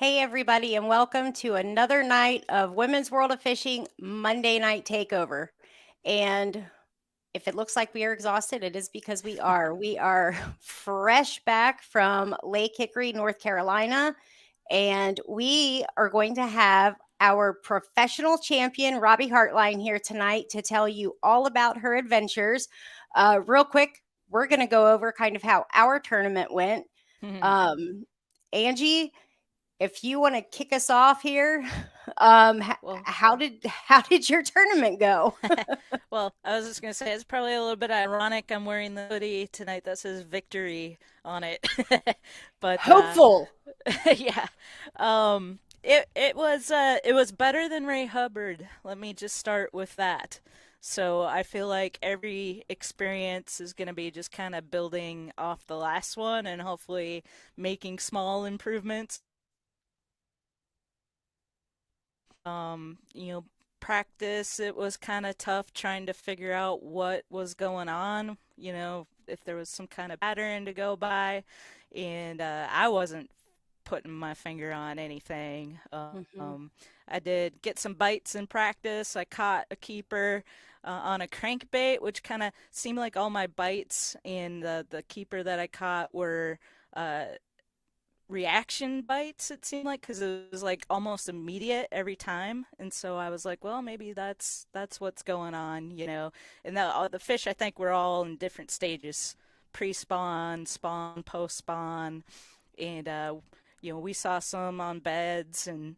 Hey, everybody, and welcome to another night of Women's World of Fishing Monday Night Takeover. And if it looks like we are exhausted, it is because we are. We are fresh back from Lake Hickory, North Carolina, and we are going to have our professional champion, Robbie Hartline, here tonight to tell you all about her adventures. Real quick, we're going to go over kind of how our tournament went. Um, Angie, if you want to kick us off here, Well, how did your tournament go? well, I was just gonna say it's probably a little bit ironic. I'm wearing the hoodie tonight that says "Victory" on it, but Hopeful. yeah, it was better than Ray Hubbard. Let me just start with that. So I feel like every experience is gonna be just kind of building off the last one and hopefully making small improvements. You know, practice, it was kind of tough trying to figure out what was going on, if there was some kind of pattern to go by. And I wasn't putting my finger on anything. Mhm. I did get some bites in practice. I caught a keeper on a crankbait, which kind of seemed like all my bites and the keeper that I caught were uh, reaction bites, it seemed like, because it was like almost immediate every time. And so I was like, well, maybe that's what's going on. And the fish, I think, were all in different stages: pre-spawn, spawn, post-spawn. And we saw some on beds and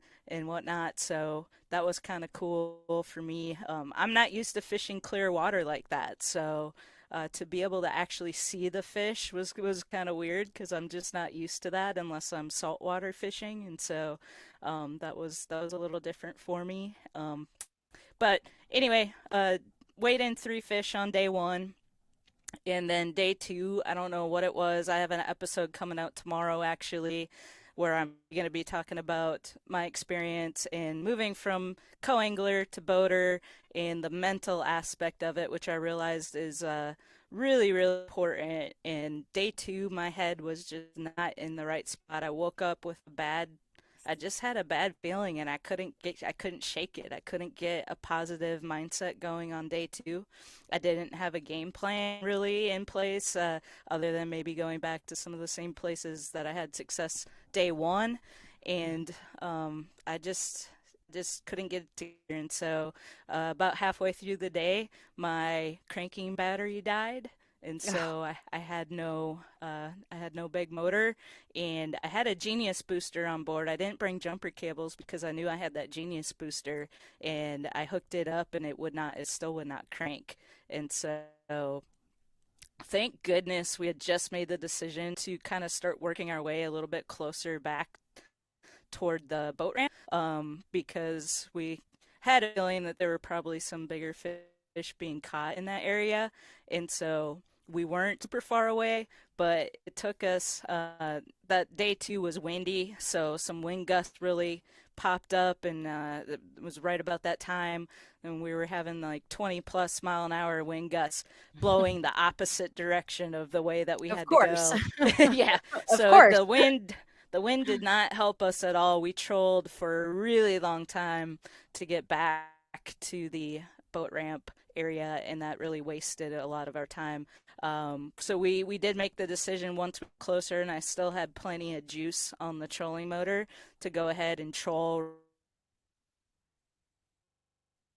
whatnot, so that was kind of cool for me. I'm not used to fishing clear water like that, so to be able to actually see the fish was kind of weird because I'm just not used to that unless I'm saltwater fishing, and so that was a little different for me. But anyway, weighed in 3 fish on day one. And then day two, I don't know what it was. I have an episode coming out tomorrow, actually, where I'm going to be talking about my experience in moving from co-angler to boater and the mental aspect of it, which I realized is really, really important. And day two, my head was just not in the right spot. I just had a bad feeling and I couldn't shake it. I couldn't get a positive mindset going on day two. I didn't have a game plan really in place, other than maybe going back to some of the same places that I had success day one. And I just couldn't get it together. And so about halfway through the day, my cranking battery died. And so I had no big motor, and I had a Genius booster on board. I didn't bring jumper cables because I knew I had that Genius booster, and I hooked it up, and it still would not crank. And so thank goodness we had just made the decision to kind of start working our way a little bit closer back toward the boat ramp, because we had a feeling that there were probably some bigger fish being caught in that area. And so we weren't super far away, but it took us, that day two was windy, so some wind gusts really popped up, and it was right about that time, and we were having like 20 plus mile an hour wind gusts blowing the opposite direction of the way that we Of had to course. go. Yeah, Of so course. the wind did not help us at all. We trolled for a really long time to get back to the boat ramp area, and that really wasted a lot of our time. So we did make the decision once we were closer, and I still had plenty of juice on the trolling motor to go ahead and troll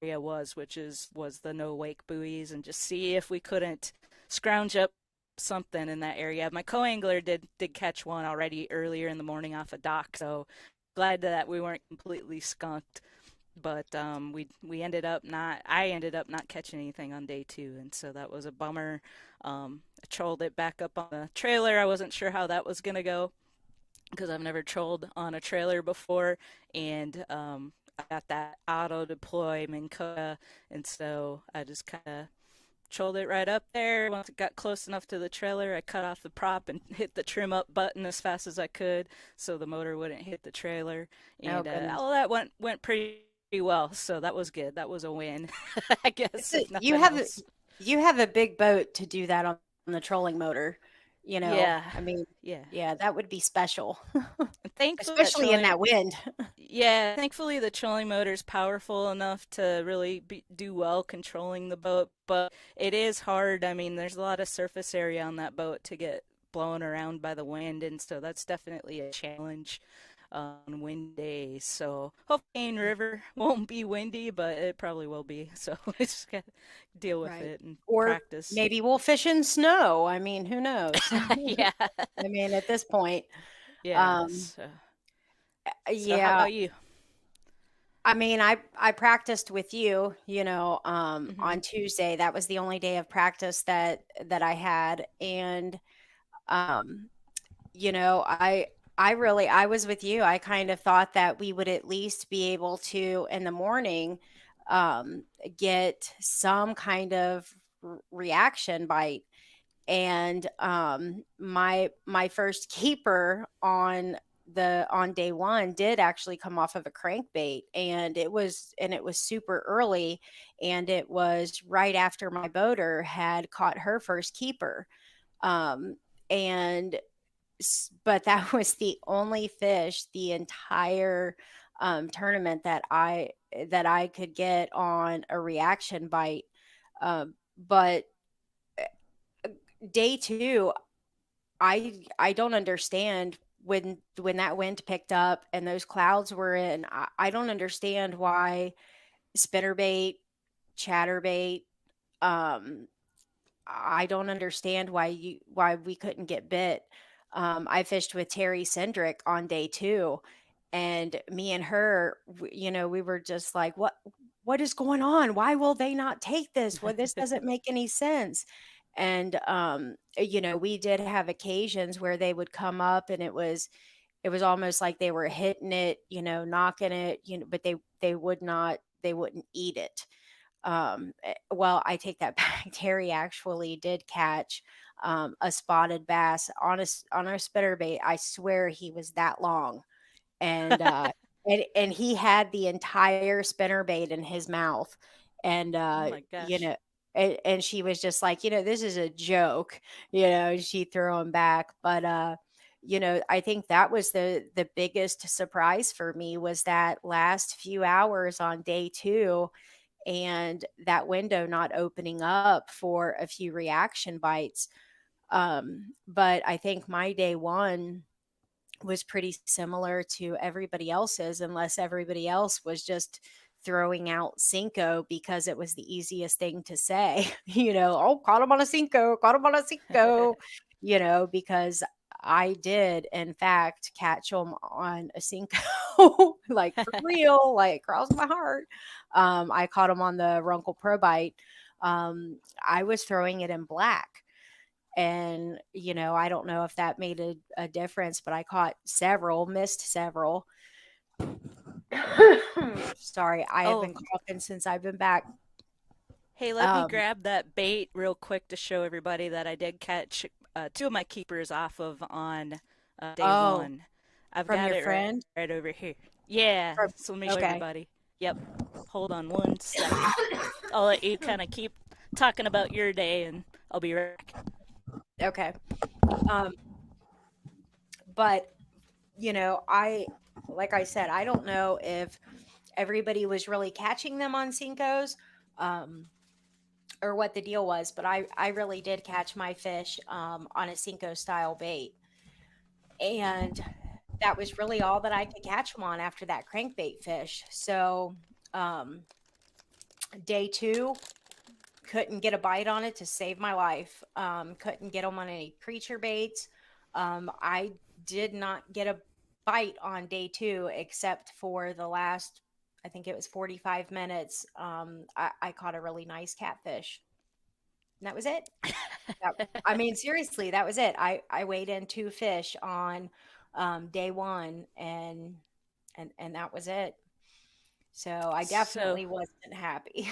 area was the no wake buoys, and just see if we couldn't scrounge up something in that area. My co-angler did catch one already earlier in the morning off a dock, so glad that we weren't completely skunked. But we ended up not I ended up not catching anything on day two, and so that was a bummer. I trolled it back up on the trailer. I wasn't sure how that was gonna go because I've never trolled on a trailer before, and I got that auto deploy Minn Kota, and so I just kind of trolled it right up there. Once it got close enough to the trailer, I cut off the prop and hit the trim up button as fast as I could so the motor wouldn't hit the trailer. Oh, And goodness. all that went pretty well, so that was good. That was a win, I guess, It's a, if nothing else. you have a big boat to do that on the trolling motor. you know? Yeah. I mean, Yeah. yeah, that would be special, And thankfully that especially in that wind. thankfully the trolling motor is powerful enough to really do well controlling the boat, but it is hard. I mean, there's a lot of surface area on that boat to get blown around by the wind, and so that's definitely a challenge on wind days. So hopefully Cane River won't be windy, but it probably will be. So we just gotta deal with Right. it and Or practice. maybe we'll fish in snow. I mean, who knows? Yeah. I mean, at this point, um, Yes. So how yeah. about you? I mean, I practiced with you, Hmm. on Tuesday. That was the only day of practice that I had, and um, I was with you. I kind of thought that we would at least be able to in the morning um, get some kind of reaction bite. And my first keeper on day one did actually come off of a crankbait, and it was super early, and it was right after my boater had caught her first keeper. Um and but that was the only fish the entire tournament that I could get on a reaction bite. But day two, I don't understand when that wind picked up and those clouds were in. I don't understand why spinnerbait, chatterbait, um, I don't understand why we couldn't get bit. I fished with Terry Sendrick on day two, and me and her, we were just like, what is going on? Why will they not take this? Well, this doesn't make any sense. And we did have occasions where they would come up, and it was almost like they were hitting it, knocking it, but they wouldn't eat it. Well, I take that back. Terry actually did catch a spotted bass on a spinnerbait. I swear he was that long, and and he had the entire spinnerbait in his mouth, and Oh my gosh. and she was just like, this is a joke, and she threw him back. But I think that was the biggest surprise for me, was that last few hours on day two, and that window not opening up for a few reaction bites. But I think my day one was pretty similar to everybody else's, unless everybody else was just throwing out Cinco because it was the easiest thing to say, oh, caught him on a Cinco, caught him on a Cinco, because I did, in fact, catch him on a Cinco, like for real, like cross my heart. I caught him on the Runkle Pro Bite. I was throwing it in black. And, I don't know if that made a difference, but I caught several, missed several. Sorry, I have Oh, been coughing since I've been back. hey, let me Um, grab that bait real quick to show everybody that I did catch two of my keepers off of on day oh, one. I've from got your it friend? right over here. Yeah, From, so let me show okay. everybody. Yep. Hold on one second. I'll let you kind of keep talking about your day and I'll be right back. Okay. Um, but, like I said, I don't know if everybody was really catching them on Cinco's, um, or what the deal was, but I really did catch my fish on a Cinco style bait. And that was really all that I could catch them on after that crankbait fish. So, um, day two, couldn't get a bite on it to save my life. Couldn't get them on any creature baits. I did not get a bite on day two, except for the last, I think it was 45 minutes. I caught a really nice catfish. And that was it. I mean, seriously, that was it. I weighed in two fish on day one, and that was it. So I So, definitely wasn't happy.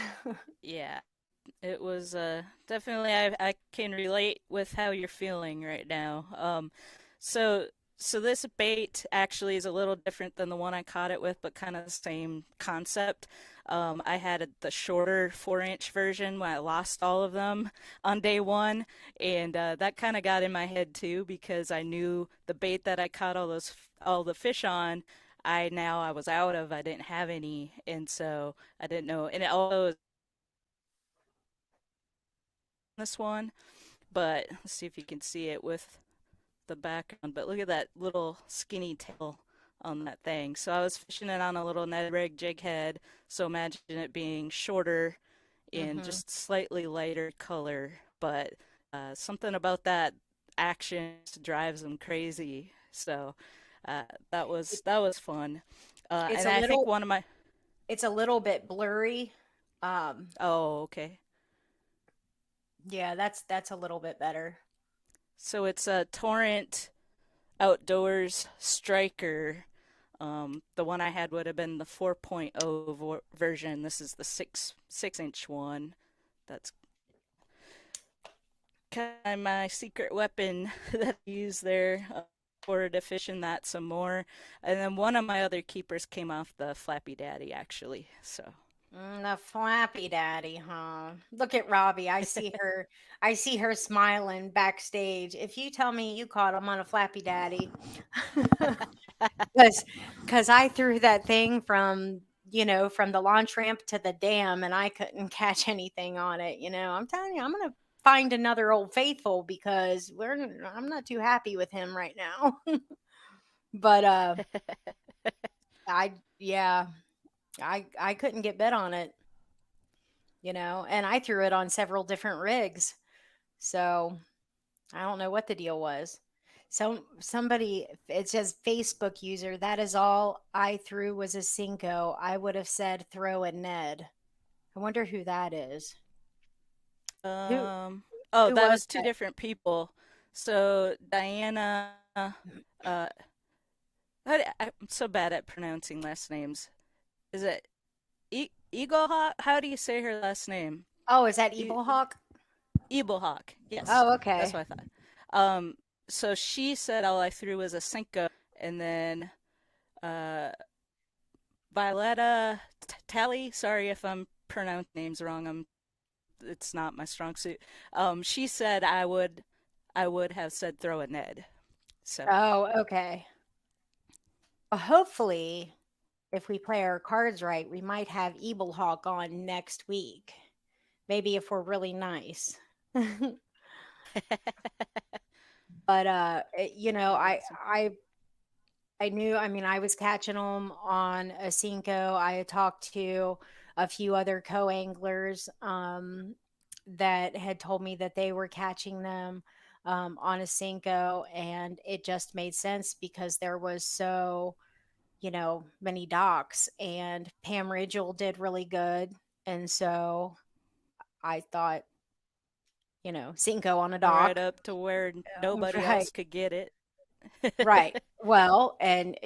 yeah, it was definitely I can relate with how you're feeling right now. So So this bait actually is a little different than the one I caught it with, but kind of the same concept. I had the shorter 4-inch version when I lost all of them on day one, and that kind of got in my head too because I knew the bait that I caught all the fish on. I was out of. I didn't have any, and so I didn't know. And although this one, but let's see if you can see it with the background, but look at that little skinny tail on that thing. So I was fishing it on a little Ned rig jig head, so imagine it being shorter in Mm-hmm. just slightly lighter color, but something about that action drives them crazy. So that was fun. It's And a I think little one of my it's a little bit blurry. Um, oh, okay. yeah, that's a little bit better. So it's a Torrent Outdoors Striker. The one I had would have been the 4.0 version. This is the 6-inch one. That's kind of my secret weapon that I use there for to fishing that some more. And then one of my other keepers came off the Flappy Daddy actually. So The Flappy Daddy, huh? Look at Robbie. I see her smiling backstage. If you tell me you caught him on a Flappy Daddy, because I threw that thing from from the launch ramp to the dam, and I couldn't catch anything on it. I'm telling you, I'm gonna find another old faithful because I'm not too happy with him right now. But I yeah, I couldn't get bit on it. And I threw it on several different rigs. So I don't know what the deal was. Somebody, it says Facebook user, that is all I threw was a Cinco. I would have said throw a Ned. I wonder who that is. Who um oh, who that was was two different people. So Diana uh I'm so bad at pronouncing last names. Is it Eagle Hawk? How do you say her last name? Oh, is that E Evil Hawk? Eagle Hawk. Yes, Oh, that's okay. what I thought. Um, so she said all I threw was a Cinco, and then uh, Violetta Tally. Sorry if I'm pronouncing names wrong. It's not my strong suit. She said I would have said throw a Ned. So Oh, okay. Well, hopefully, if we play our cards right, we might have Evil Hawk on next week. Maybe if we're really nice. But awesome. I knew, I mean, I was catching them on a Cinco. I had talked to a few other co-anglers that had told me that they were catching them on a Cinco, and it just made sense because there was many docks, and Pam Ridgel did really good. And so I thought, Cinco on a Right dock. up to where nobody Right. else could get it. Right. Well, and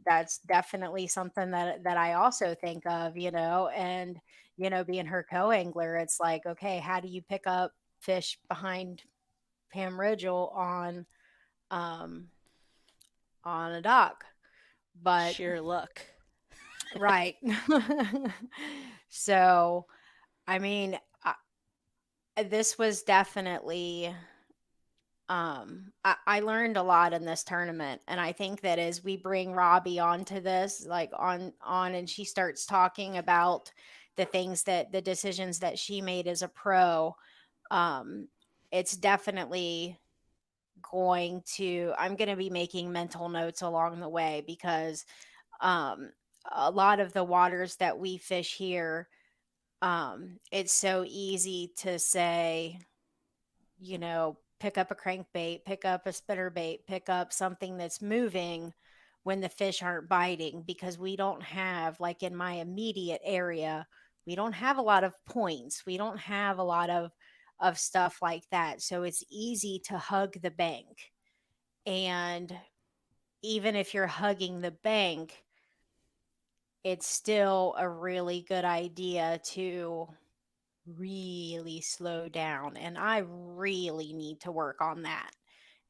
that's definitely something that I also think of, and being her co-angler, it's like, okay, how do you pick up fish behind Pam Ridgel um on a dock? But Sheer luck. right. So, I mean, this was definitely I learned a lot in this tournament, and I think that as we bring Robbie onto this, like on and she starts talking about the decisions that she made as a pro, um it's definitely I'm going to be making mental notes along the way because um a lot of the waters that we fish here, it's so easy to say, pick up a crankbait, pick up a spinnerbait, pick up something that's moving when the fish aren't biting, because we don't have, like in my immediate area, we don't have a lot of points. We don't have a lot of stuff like that. So it's easy to hug the bank. And even if you're hugging the bank, it's still a really good idea to really slow down. And I really need to work on that.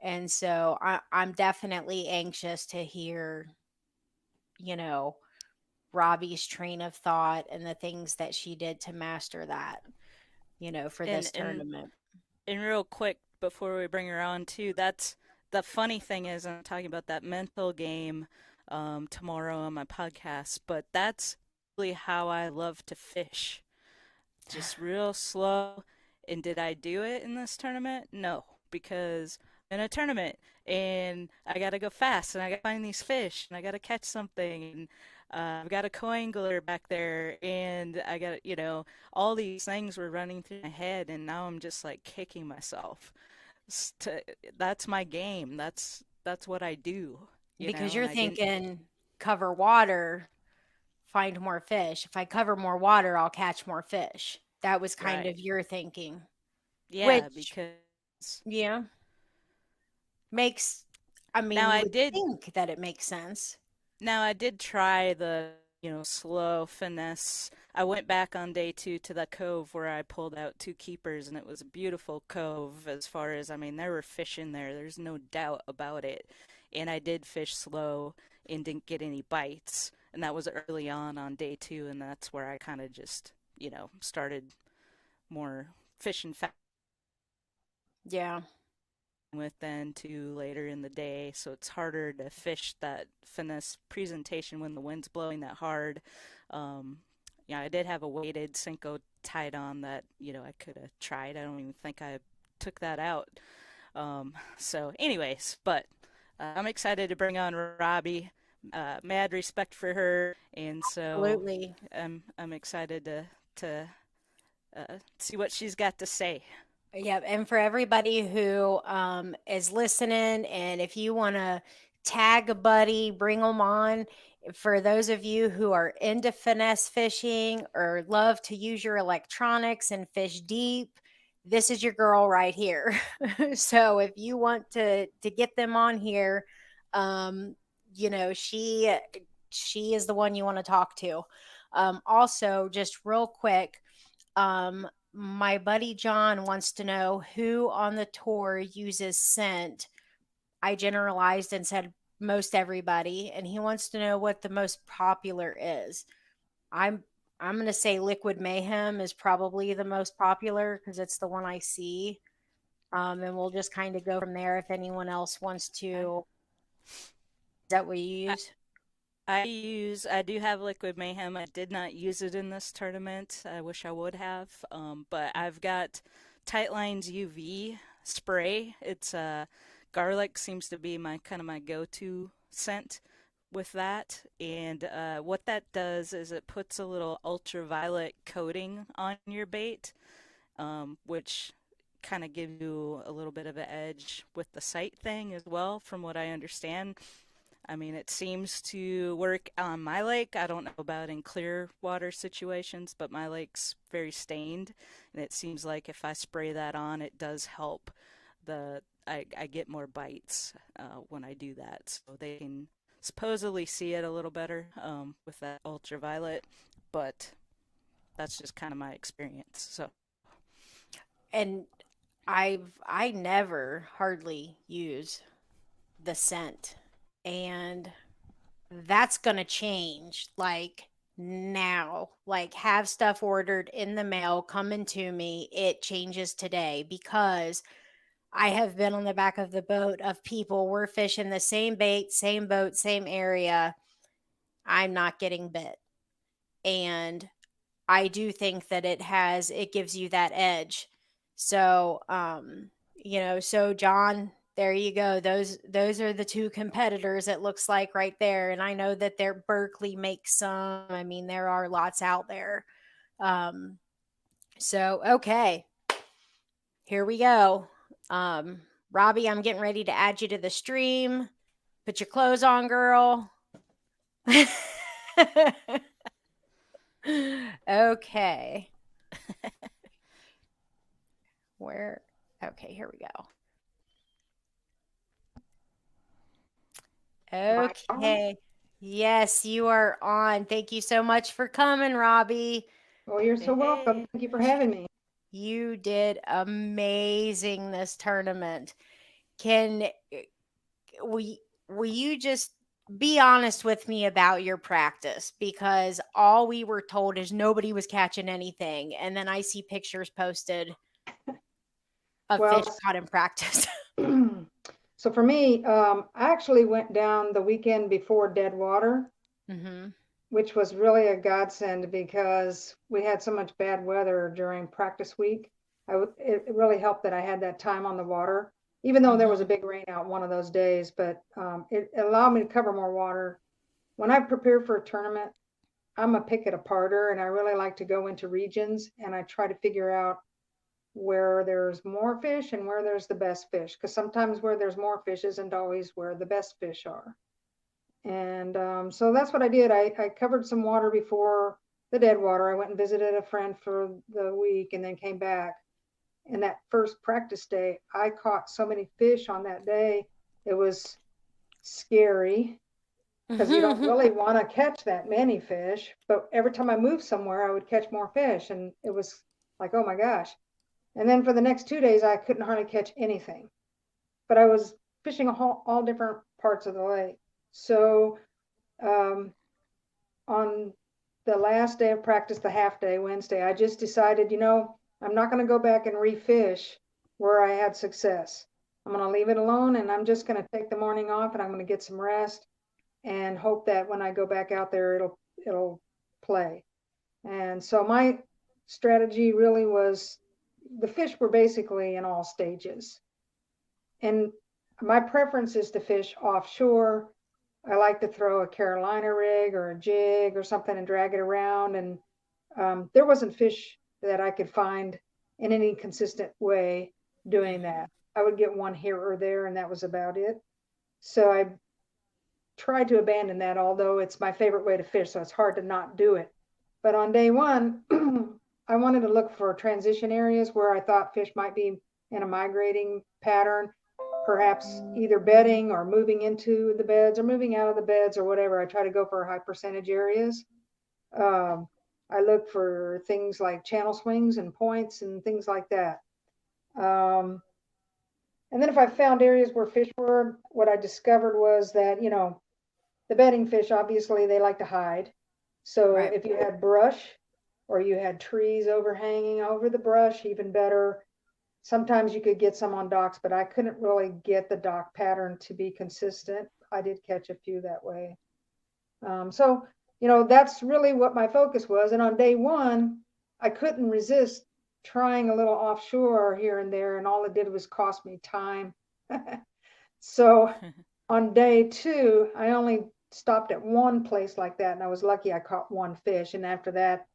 And so I'm definitely anxious to hear, you know, Robbie's train of thought and the things that she did to master that, for And this and tournament. and real quick before we bring her on too, that's the funny thing is I'm talking about that mental game tomorrow on my podcast, but that's really how I love to fish. Just real slow. And did I do it in this tournament? No, because in a tournament and I gotta go fast and I gotta find these fish and I gotta catch something and I've got a coangler back there and I got all these things were running through my head and now I'm just like kicking myself. That's my game. That's what I do, Because and you're I didn't. thinking cover water, find more fish. If I cover more water, I'll catch more fish. That was kind Right. of your thinking, Yeah, which, because yeah, makes, I mean, now you I would did think that it makes sense. Now I did try the, slow finesse. I went back on day two to the cove where I pulled out two keepers, and it was a beautiful cove as far as, I mean, there were fish in there. There's no doubt about it. And I did fish slow and didn't get any bites. And that was early on day two, and that's where I kind of just, started more fishing fast Yeah. with then to later in the day. So it's harder to fish that finesse presentation when the wind's blowing that hard. Um, yeah, I did have a weighted Senko tied on that, I could have tried. I don't even think I took that out. So anyways, but I'm excited to bring on Robbie. Mad respect for her, and so Absolutely. I'm excited to see what she's got to say. Yeah, and for everybody who is listening, and if you want to tag a buddy, bring them on. For those of you who are into finesse fishing or love to use your electronics and fish deep, this is your girl right here. So if you want to get them on here, um, she is the one you want to talk to. Also, just real quick. My buddy John wants to know who on the tour uses scent. I generalized and said most everybody, and he wants to know what the most popular is. I'm I'm going to say Liquid Mayhem is probably the most popular because it's the one I see. And we'll just kind of go from there if anyone else wants Okay. to. Is that what you I, use? I do have Liquid Mayhem. I did not use it in this tournament. I wish I would have. But I've got Tightline's UV spray. It's garlic seems to be my kind of my go-to scent with that. And what that does is it puts a little ultraviolet coating on your bait, which kind of gives you a little bit of an edge with the sight thing as well, from what I understand. I mean, it seems to work on my lake. I don't know about in clear water situations, but my lake's very stained, and it seems like if I spray that on, it does help. I get more bites when I do that, so they can supposedly see it a little better with that ultraviolet, but that's just kind of my experience. So, And I never hardly use the scent. And that's going to change like now. Like have stuff ordered in the mail coming to me. It changes today because I have been on the back of the boat of people we're fishing the same bait, same boat, same area. I'm not getting bit. And I do think that it gives you that edge. So, so John, there you go. Those are the two competitors it looks like right there. And I know that their Berkeley makes some. I mean, there are lots out there. Um, so okay, here we go. Um, Robbie, I'm getting ready to add you to the stream. Put your clothes on, girl. Okay. Where? Okay, here we go. Am I on? Okay. Yes, you are on. Thank you so much for coming, Robbie. Well, you're so welcome. hey, Thank you for having me. You did amazing this tournament. can will you just be honest with me about your practice? Because all we were told is nobody was catching anything, and then I see pictures posted of Well, fish caught in practice. so for me, I actually went down the weekend before dead water, Mm-hmm. which was really a godsend because we had so much bad weather during practice week. It really helped that I had that time on the water, even though there was a big rain out one of those days, but it allowed me to cover more water. When I prepare for a tournament, I'm a pick it aparter, and I really like to go into regions and I try to figure out where there's more fish and where there's the best fish, because sometimes where there's more fish isn't always where the best fish are. And so that's what I did. I covered some water before the dead water. I went and visited a friend for the week and then came back. And that first practice day, I caught so many fish on that day. It was scary because you don't really want to catch that many fish. But every time I moved somewhere, I would catch more fish. And it was like, oh my gosh. And then for the next 2 days, I couldn't hardly catch anything. But I was fishing all different parts of the lake. So on the last day of practice, the half day, Wednesday, I just decided, I'm not going to go back and refish where I had success. I'm going to leave it alone, and I'm just going to take the morning off, and I'm going to get some rest and hope that when I go back out there, it'll play. And so my strategy really was, the fish were basically in all stages. And my preference is to fish offshore. I like to throw a Carolina rig or a jig or something and drag it around. And there wasn't fish that I could find in any consistent way doing that. I would get one here or there, and that was about it. So I tried to abandon that, although it's my favorite way to fish, so it's hard to not do it. But on day one, I wanted to look for transition areas where I thought fish might be in a migrating pattern, perhaps either bedding or moving into the beds or moving out of the beds or whatever. I try to go for high percentage areas. I look for things like channel swings and points and things like that. And then if I found areas where fish were, what I discovered was that, the bedding fish, obviously, they like to hide. So Right. if you had brush or you had trees overhanging over the brush, even better. Sometimes you could get some on docks, but I couldn't really get the dock pattern to be consistent. I did catch a few that way. So, that's really what my focus was. And on day one, I couldn't resist trying a little offshore here and there, and all it did was cost me time. So on day two, I only stopped at one place like that, and I was lucky I caught one fish. And after that,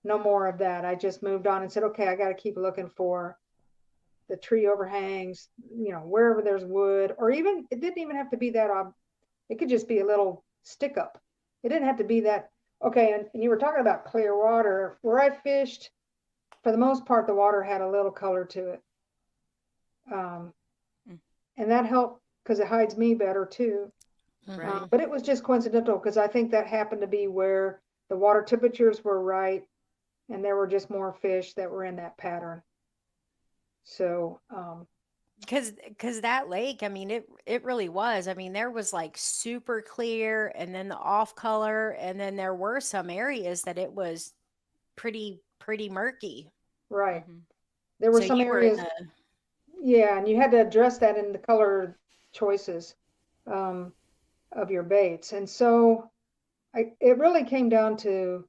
no more of that. I just moved on and said, okay, I got to keep looking for the tree overhangs, wherever there's wood, or even, it didn't even have to be that, it could just be a little stick up. It didn't have to be that. Okay. And you were talking about clear water. Where I fished, for the most part, the water had a little color to it. And that helped because it hides me better too. Right. But it was just coincidental because I think that happened to be where the water temperatures were right, and there were just more fish that were in that pattern. So, because that lake, I mean, it really was. I mean, there was like super clear, and then the off color, and then there were some areas that it was pretty murky. right. There were So some you were in areas, the yeah, and you had to address that in the color choices of your baits. And so it really came down to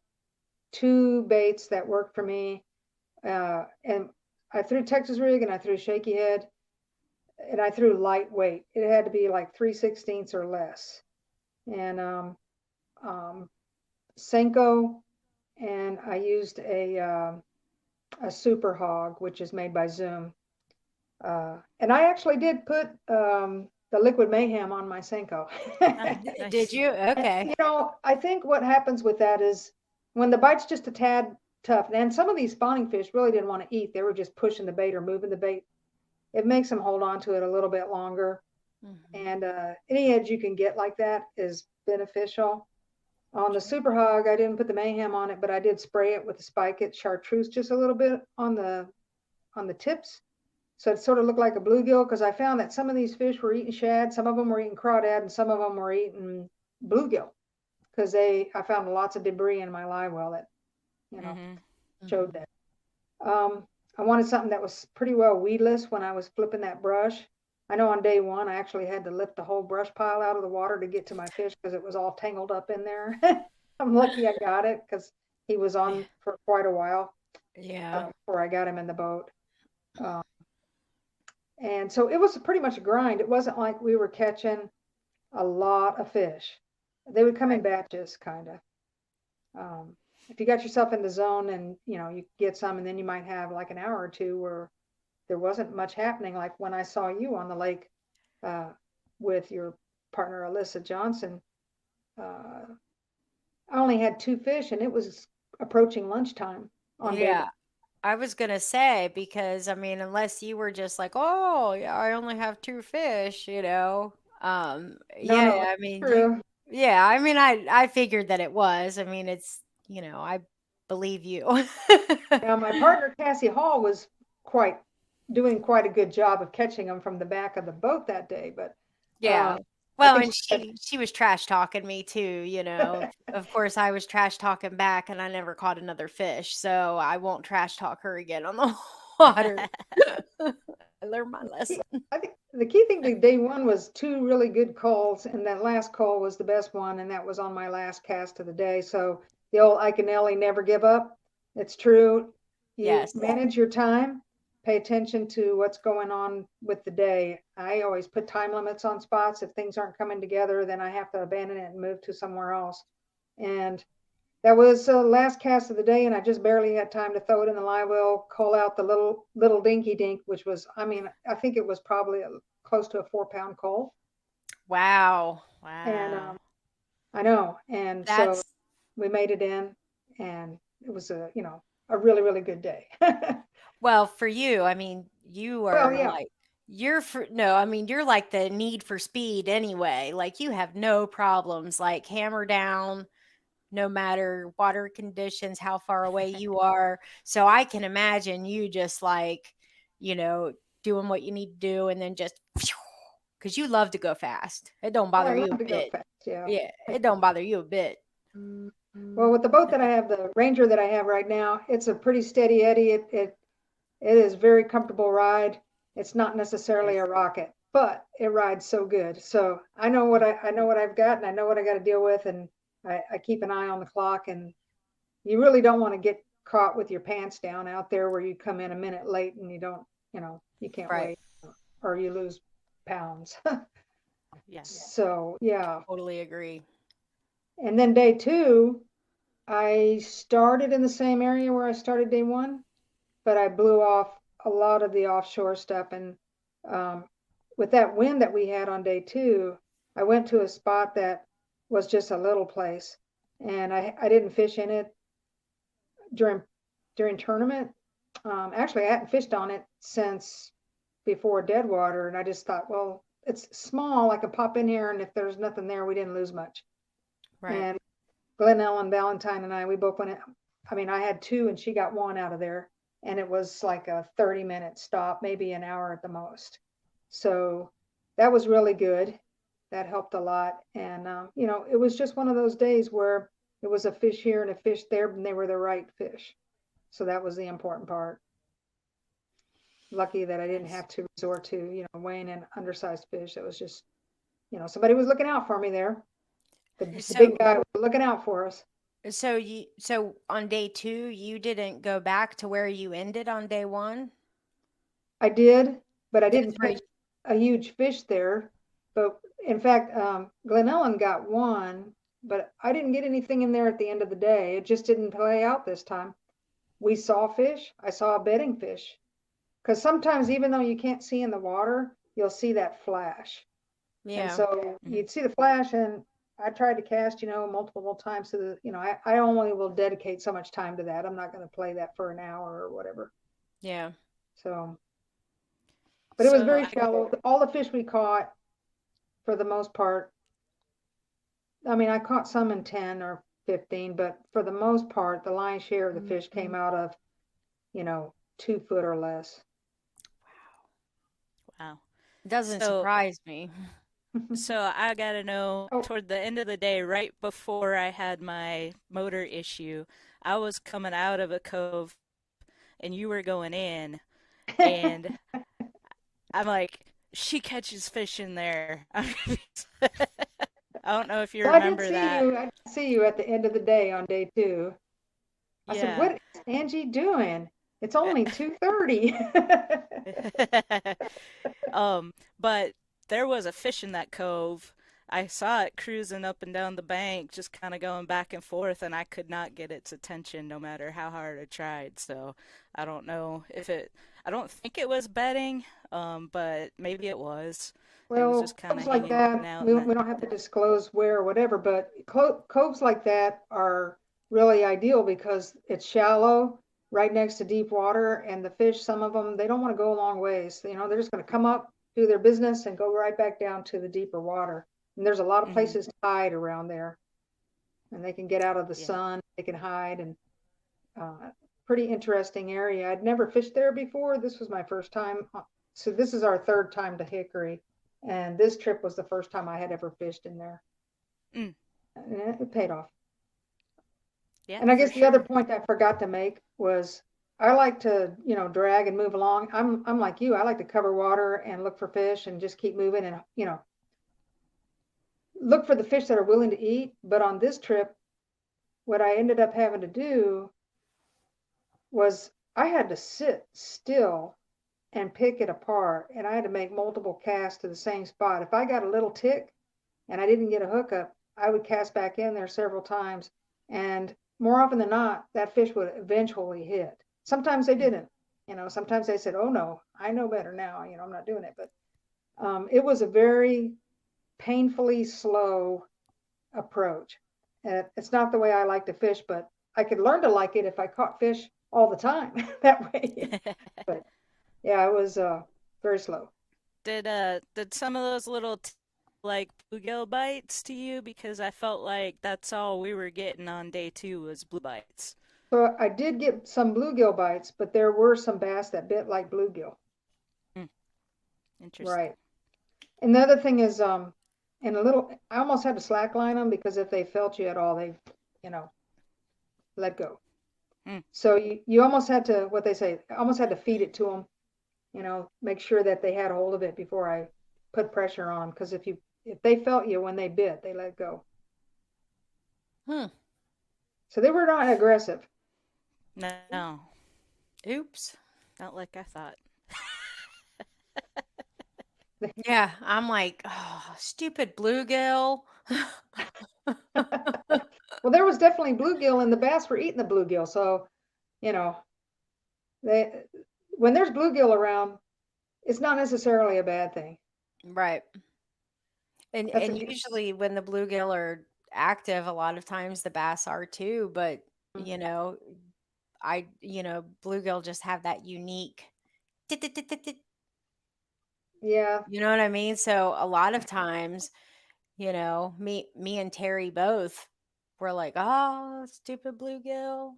two baits that worked for me. And I threw Texas rig and I threw shaky head, and I threw lightweight. It had to be like 3/16 or less. And Senko, and I used a super hog, which is made by Zoom. And I actually did put the liquid mayhem on my Senko. did Nice. you? Okay. I think what happens with that is when the bite's just a tad tough, and some of these spawning fish really didn't want to eat. They were just pushing the bait or moving the bait. It makes them hold on to it a little bit longer. And any edge you can get like that is beneficial. On the super hog, I didn't put the mayhem on it, but I did spray it with the spike it chartreuse just a little bit on the tips. So it sort of looked like a bluegill, because I found that some of these fish were eating shad, some of them were eating crawdad, and some of them were eating bluegill, because I found lots of debris in my live well that, showed that. I wanted something that was pretty well weedless when I was flipping that brush. I know on day one, I actually had to lift the whole brush pile out of the water to get to my fish because it was all tangled up in there. I'm lucky I got it, because he was on for quite a while before I got him in the boat. And so it was pretty much a grind. It wasn't like we were catching a lot of fish. They would come in batches, kind of. If you got yourself in the zone and, you get some, and then you might have like an hour or two where there wasn't much happening. Like when I saw you on the lake with your partner, Alyssa Johnson, I only had 2 fish, and it was approaching lunchtime on day Yeah. one. I was gonna say, because I mean, unless you were just like, oh, yeah, I only have 2 fish, No, yeah, no, I mean, true. yeah, I mean, I figured that it was. I mean, it's, I believe you. Now, my partner, Cassie Hall, was doing quite a good job of catching them from the back of the boat that day, but Yeah. I Well, think and she had, she was trash talking me too. Of course, I was trash talking back, and I never caught another fish, so I won't trash talk her again on the water. I learned my lesson. I think the key thing to day one was 2 really good calls, and that last call was the best one, and that was on my last cast of the day. So the old Ike and Ellie, never give up. It's true. You Yes. manage your time, pay attention to what's going on with the day. I always put time limits on spots. If things aren't coming together, then I have to abandon it and move to somewhere else. And that was the last cast of the day, and I just barely had time to throw it in the live well, call out the little dinky dink, which was, I think it was probably close to a 4-pound coal. Wow. And Wow. I know, and so That's we made it in, and it was a really, really good day. Well, for you, I mean, you Well, are yeah, like you're for no, I mean, you're like the need for speed anyway. Like you have no problems, like hammer down no matter water conditions, how far away you are. So I can imagine you just like, you know, doing what you need to do and then just because you love to go fast. It don't I bother you love a to go bit. fast. Yeah. Yeah, it don't bother you a bit. Well, with the boat that I have, the Ranger that I have right now, it's a pretty steady eddy. It is very comfortable ride. It's not necessarily Yes. a rocket, but it rides so good. So I know what I've got, and I know what I got to deal with, and I keep an eye on the clock. And you really don't want to get caught with your pants down out there where you come in a minute late and you don't, you can't Right. wait, or you lose pounds. Yeah. So yeah. Totally agree. And then day 2, I started in the same area where I started day 1, but I blew off a lot of the offshore stuff. And um, with that wind that we had on day 2, I went to a spot that was just a little place, and I didn't fish in it during tournament. Actually, I hadn't fished on it since before Deadwater, and I just thought, well, it's small. I could pop in here, and if there's nothing there, we didn't lose much. Right. And Glenn Ellen Valentine and we both went in. I mean, I had 2 and she got 1 out of there. And it was like a 30-minute stop, maybe an hour at the most. So that was really good. That helped a lot. And, it was just one of those days where it was a fish here and a fish there, and they were the right fish. So that was the important part. Lucky that I didn't Nice. have to resort to, weighing in undersized fish. It was just, somebody was looking out for me there. The So big guy was looking out for us. so on day 2, you didn't go back to where you ended on day 1? I did, but I That's didn't where catch a huge fish there. But in fact, Glen Ellen got 1, but I didn't get anything in there at the end of the day. It just didn't play out this time. We saw fish. I saw a bedding fish. Because sometimes, even though you can't see in the water, you'll see that flash. And Yeah. so you'd see the flash, and I tried to cast, multiple times to I only will dedicate so much time to that. I'm not going to play that for an hour or whatever. Yeah. So, but it was So very shallow. All the fish we caught, for the most part, I mean, I caught some in 10 or 15, but for the most part, the lion's share of the fish came out of, 2 foot or less. Doesn't So surprise me. So I gotta know, Oh, toward the end of the day, right before I had my motor issue, I was coming out of a cove and you were going in, and I'm like, she catches fish in there. I don't know if you well, I did remember see that. you. I did see you at the end of the day on day two. I said, Yeah. "What is Angie doing? It's only 2:30." But there was a fish in that cove. I saw it cruising up and down the bank, just kind of going back and forth, and I could not get its attention no matter how hard I tried. So I don't know if I don't think it was bedding, but maybe it was. It was just Well, kind coves of like hanging that, out in we don't have to disclose where or whatever, but coves like that are really ideal because it's shallow, right next to deep water, and the fish, some of them, they don't want to go a long ways. You know, they're just going to come up, do their business, and go right back down to the deeper water. And there's a lot of hmm places to hide around there, and they can get out of the Yeah. sun, they can hide, and pretty interesting area. I'd never fished there before. This was my first time. So this is our third time to Hickory, and this trip was the first time I had ever fished in there. Mm. And it paid off. Yeah, And I for guess the other sure. point I forgot to make was I like to, drag and move along. I'm like you. I like to cover water and look for fish and just keep moving and, look for the fish that are willing to eat. But on this trip, what I ended up having to do was I had to sit still and pick it apart. And I had to make multiple casts to the same spot. If I got a little tick and I didn't get a hookup, I would cast back in there several times. And more often than not, that fish would eventually hit. Sometimes they Mm. didn't. Sometimes they said, "Oh no, I know better now. I'm not doing it." But it was a very painfully slow approach. It's not the way I like to fish, but I could learn to like it if I caught fish all the time that way. But yeah, it was very slow. Did some of those little like bluegill bites to you? Because I felt like that's all we were getting on day two was blue bites. So I did get some bluegill bites, but there were some bass that bit like bluegill. Mm, interesting. Right. And the other thing is, and I almost had to slack line them because if they felt you at all, they, you know, let go. Mm, So you almost had to, what they say, almost had to feed it to them, make sure that they had hold of it before I put pressure on them. Because if they felt you when they bit, they let go. Hmm. So they were not aggressive. no, Oops. not like I thought. Yeah, I'm like, oh, stupid bluegill. Well, there was definitely bluegill, and the bass were eating the bluegill. So, you know, they when there's bluegill around, it's not necessarily a bad thing. Right. And That's a and usually when the bluegill are active, a lot of times the bass are too, but you know, bluegill just have that unique tit, tit, tit, tit, tit, yeah. you know what I mean? So a lot of times, me and Terry both were like, "Oh, stupid bluegill."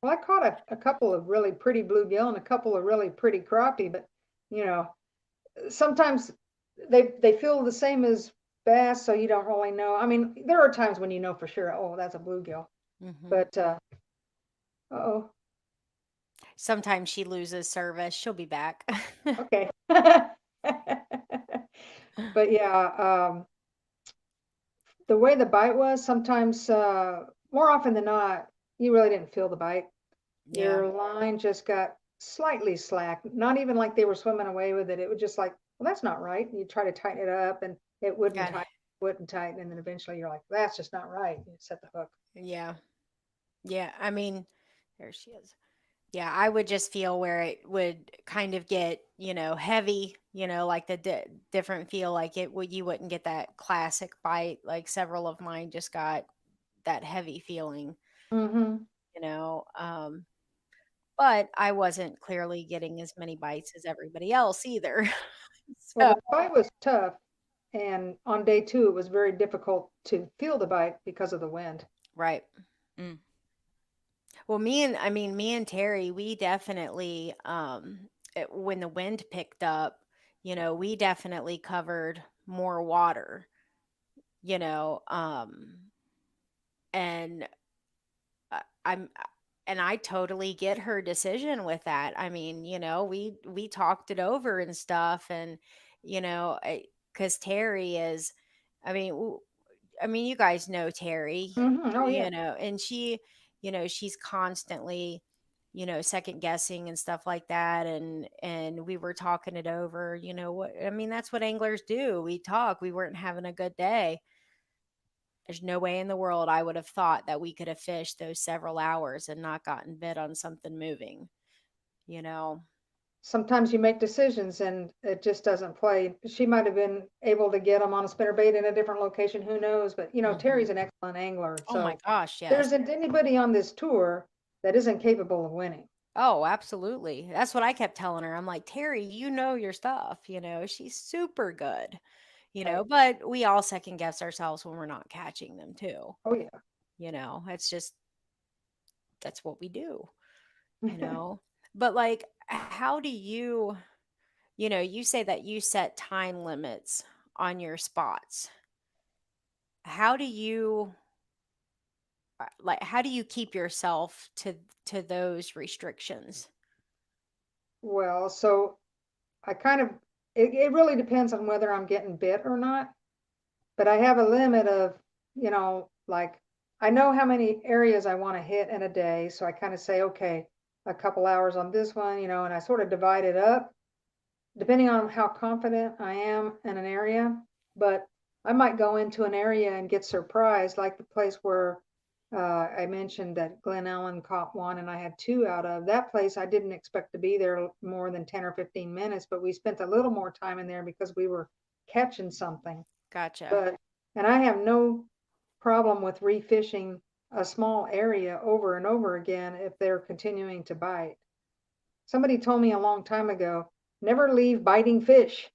Well, I caught a couple of really pretty bluegill and a couple of really pretty crappie, but you know, sometimes they feel the same as bass, so you don't really know. I mean, there are times when you know for sure, oh, that's a bluegill. Mhm. But oh, Sometimes she loses service. She'll be back. okay. But yeah, the way the bite was, sometimes more often than not, you really didn't feel the bite. Yeah, Your line just got slightly slack, not even like they were swimming away with it. It was just like, well, that's not right. You try to tighten it up and it got wouldn't tighten. And then eventually you're like, that's just not right. You set the hook. yeah. Yeah, I mean, there she is. Yeah, I would just feel where it would kind of get, heavy, like the different feel like you wouldn't get that classic bite. Like several of mine just got that heavy feeling, Mm-hmm. you know. But I wasn't clearly getting as many bites as everybody else either. Well, So, the bite was tough. And on day two, it was very difficult to feel the bite because of the wind. right. Mm, Well, me and Terry, we definitely when the wind picked up, we definitely covered more water, you know, and I'm and I totally get her decision with that. I mean, we talked it over and stuff, and because Terry is, I mean, you guys know Terry, Oh yeah. and she's constantly, second guessing and stuff like that, and we were talking it over. What I mean, that's what anglers do. We talk. We weren't having a good day. There's no way in the world I would have thought that we could have fished those several hours and not gotten bit on something moving, you know? Sometimes you make decisions and it just doesn't play. She might have been able to get them on a spinnerbait in a different location, who knows? But Mhm. Terry's an excellent angler, Oh my so gosh, there yes. isn't anybody on this tour that isn't capable of winning. Oh, absolutely. That's what I kept telling her. I'm like, Terry, you know your stuff, she's super good, Right. but we all second guess ourselves when we're not catching them too. Oh yeah. It's just, that's what we do, you know? But like, how do you say that you set time limits on your spots. How do you how do you keep yourself to those restrictions? Well, so I kind of, it really depends on whether I'm getting bit or not. But I have a limit of, like I know how many areas I want to hit in a day. So I kind of say, okay, a couple hours on this one, and I sort of divide it up depending on how confident I am in an area. But I might go into an area and get surprised, like the place where I mentioned that Glen Ellen caught one and I had two out of that place. I didn't expect to be there more than 10 or 15 minutes, but we spent a little more time in there because we were catching something. Gotcha. But, and I have no problem with refishing a small area over and over again if they're continuing to bite. Somebody told me a long time ago, never leave biting fish.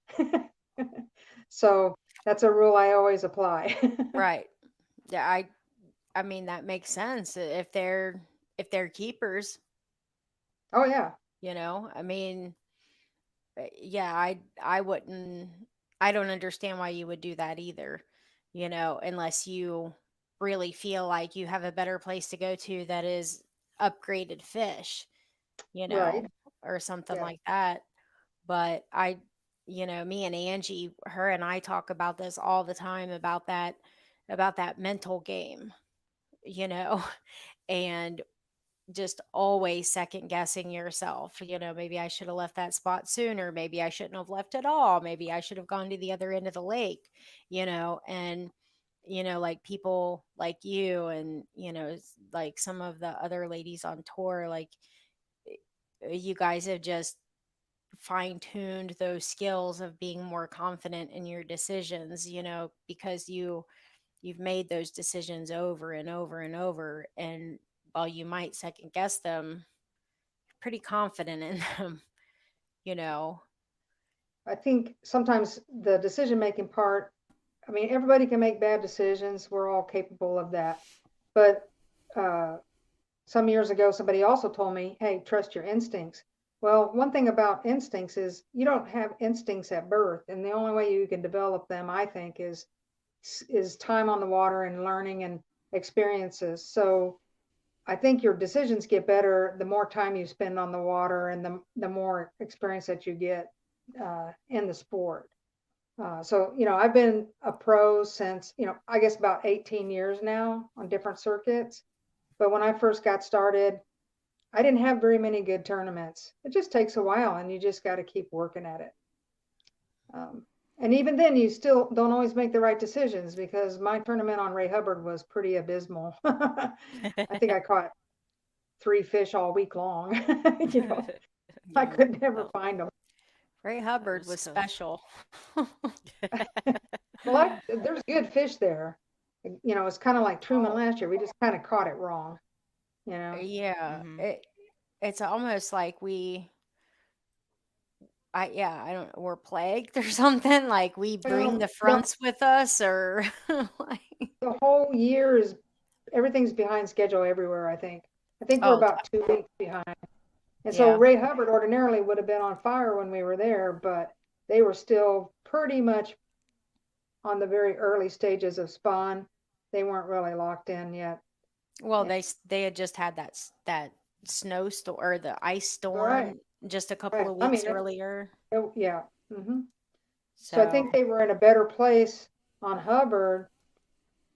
So that's a rule I always apply. Right. Yeah, I mean that makes sense if they're keepers, Oh yeah. I mean, yeah, I wouldn't I don't understand why you would do that either, unless you really feel like you have a better place to go to that is upgraded fish, you Right. know, or something Yeah. like that. But me and Angie, her and I talk about this all the time about that mental game, you know, and just always second guessing yourself. Maybe I should have left that spot sooner. Maybe I shouldn't have left at all. Maybe I should have gone to the other end of the lake, and like people like you and like some of the other ladies on tour, like you guys have just fine-tuned those skills of being more confident in your decisions, because you've made those decisions over and over and over, and while you might second guess them, pretty confident in them, you know. I think sometimes the decision making part, I mean, everybody can make bad decisions. We're all capable of that. But uh, some years ago, somebody also told me, hey, trust your instincts. Well, one thing about instincts is you don't have instincts at birth. And the only way you can develop them, I think, is time on the water and learning and experiences. So I think your decisions get better the more time you spend on the water and the more experience that you get in the sport. So, I've been a pro since, I guess about 18 years now on different circuits. But when I first got started, I didn't have very many good tournaments. It just takes a while and you just got to keep working at it. And even then, you still don't always make the right decisions because my tournament on Ray Hubbard was pretty abysmal. I think I caught 3 fish all week long. you know, I Yeah. could never Well, find them. Ray that Hubbard was was tough. special. Well, there's good fish there. It's kind of like Truman Oh, last year. We just kind of caught it wrong. You know. yeah. Hmm. It's almost like I don't we're plagued or something, like we bring Well, the fronts with us, or like, the whole year is everything's behind schedule everywhere. I think we're oh, about 2 weeks behind. And so yeah. Ray Hubbard ordinarily would have been on fire when we were there, but they were still pretty much on the very early stages of spawn. They weren't really locked in yet. Well, And, they had just had that snowstorm or the ice right, storm just a couple right. of I mean, weeks earlier. yeah. Hmm. So I think So, they were in a better place on Hubbard,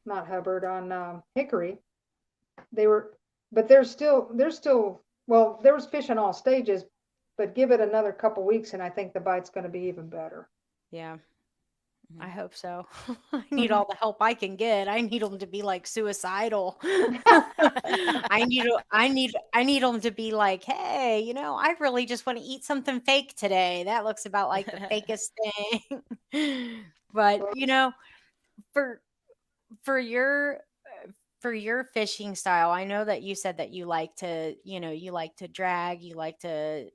not Hubbard, on Hickory. They were, but there's still, well, there was fish in all stages, but give it another couple weeks and I think the bite's going to be even better. yeah, I Mhm. hope so. I need all the help I can get. I need them to be like suicidal. I need them to be like, "Hey, I really just want to eat something fake today. That looks about like the fakest thing." But, for for your for your fishing style, I know that you said that you like to drag, you like to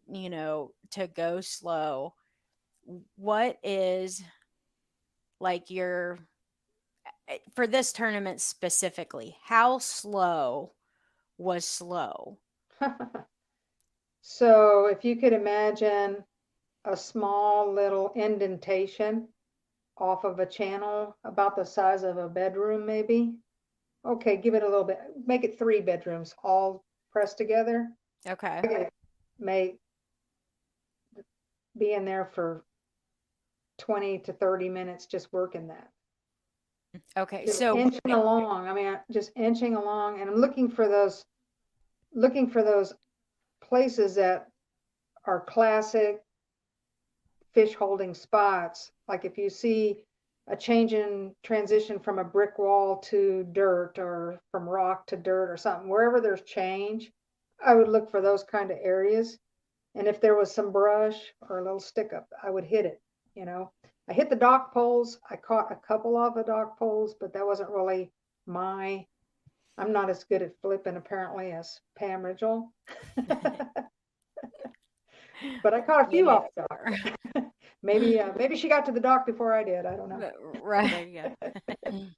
go slow. What is like your for this tournament specifically, how slow was slow? So if you could imagine a small little indentation off of a channel about the size of a bedroom, maybe. Okay, give it a little bit, make it 3 bedrooms all pressed together. Okay. It may be in there for 20 to 30 minutes just working that. Okay. Just So, inching along. I mean, just inching along, and I'm looking for those places that are classic fish holding spots. Like if you see a change in transition from a brick wall to dirt or from rock to dirt or something, wherever there's change, I would look for those kind of areas. And if there was some brush or a little stick up, I would hit it. I hit the dock poles. I caught a couple of the dock poles, but that wasn't really my, I'm not as good at flipping apparently as Pam Ridgel, but I caught a few maybe off that's the dock. fair. Maybe she got to the dock before I did. I don't know. Right. There you go.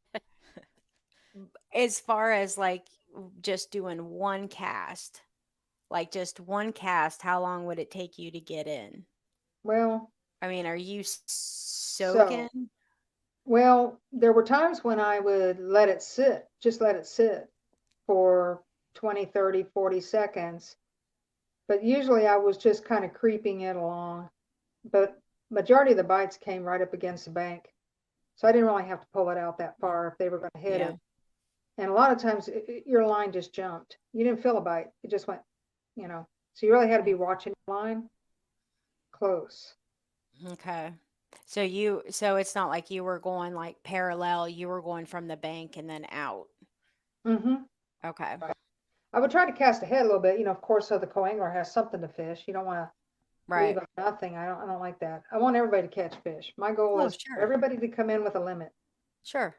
As far as like just doing one cast, like just one cast, how long would it take you to get in? Well, I mean, are you so, soaking? there were times when I would let it sit, just let it sit for 20, 30, 40 seconds. But usually I was just kind of creeping it along. But majority of the bites came right up against the bank. So I didn't really have to pull it out that far if they were going to hit Yeah. it. And a lot of times your line just jumped. You didn't feel a bite. It just went, you know. So you really had to be watching your line close. Okay. So it's not like you were going like parallel, you were going from the bank and then out. Hmm. Okay. I would try to cast ahead a little bit, of course, so the co-angler has something to fish. You don't want to leave Right. them nothing. I don't like that. I want everybody to catch fish. My goal Oh, is for sure. everybody to come in with a limit. Sure.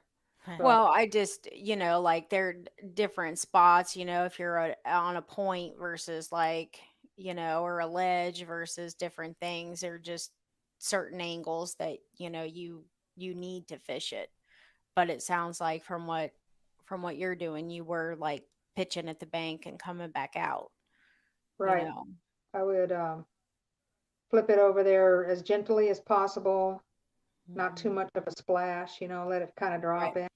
So, Well, I just, like there are different spots, if you're on a point versus like, or a ledge versus different things, or just certain angles that, you need to fish it. But it sounds like from what you're doing, you were like pitching at the bank and coming back out, you right. know. I would flip it over there as gently as possible, not too Mhm. much of a splash, let it kind of Right. drop in.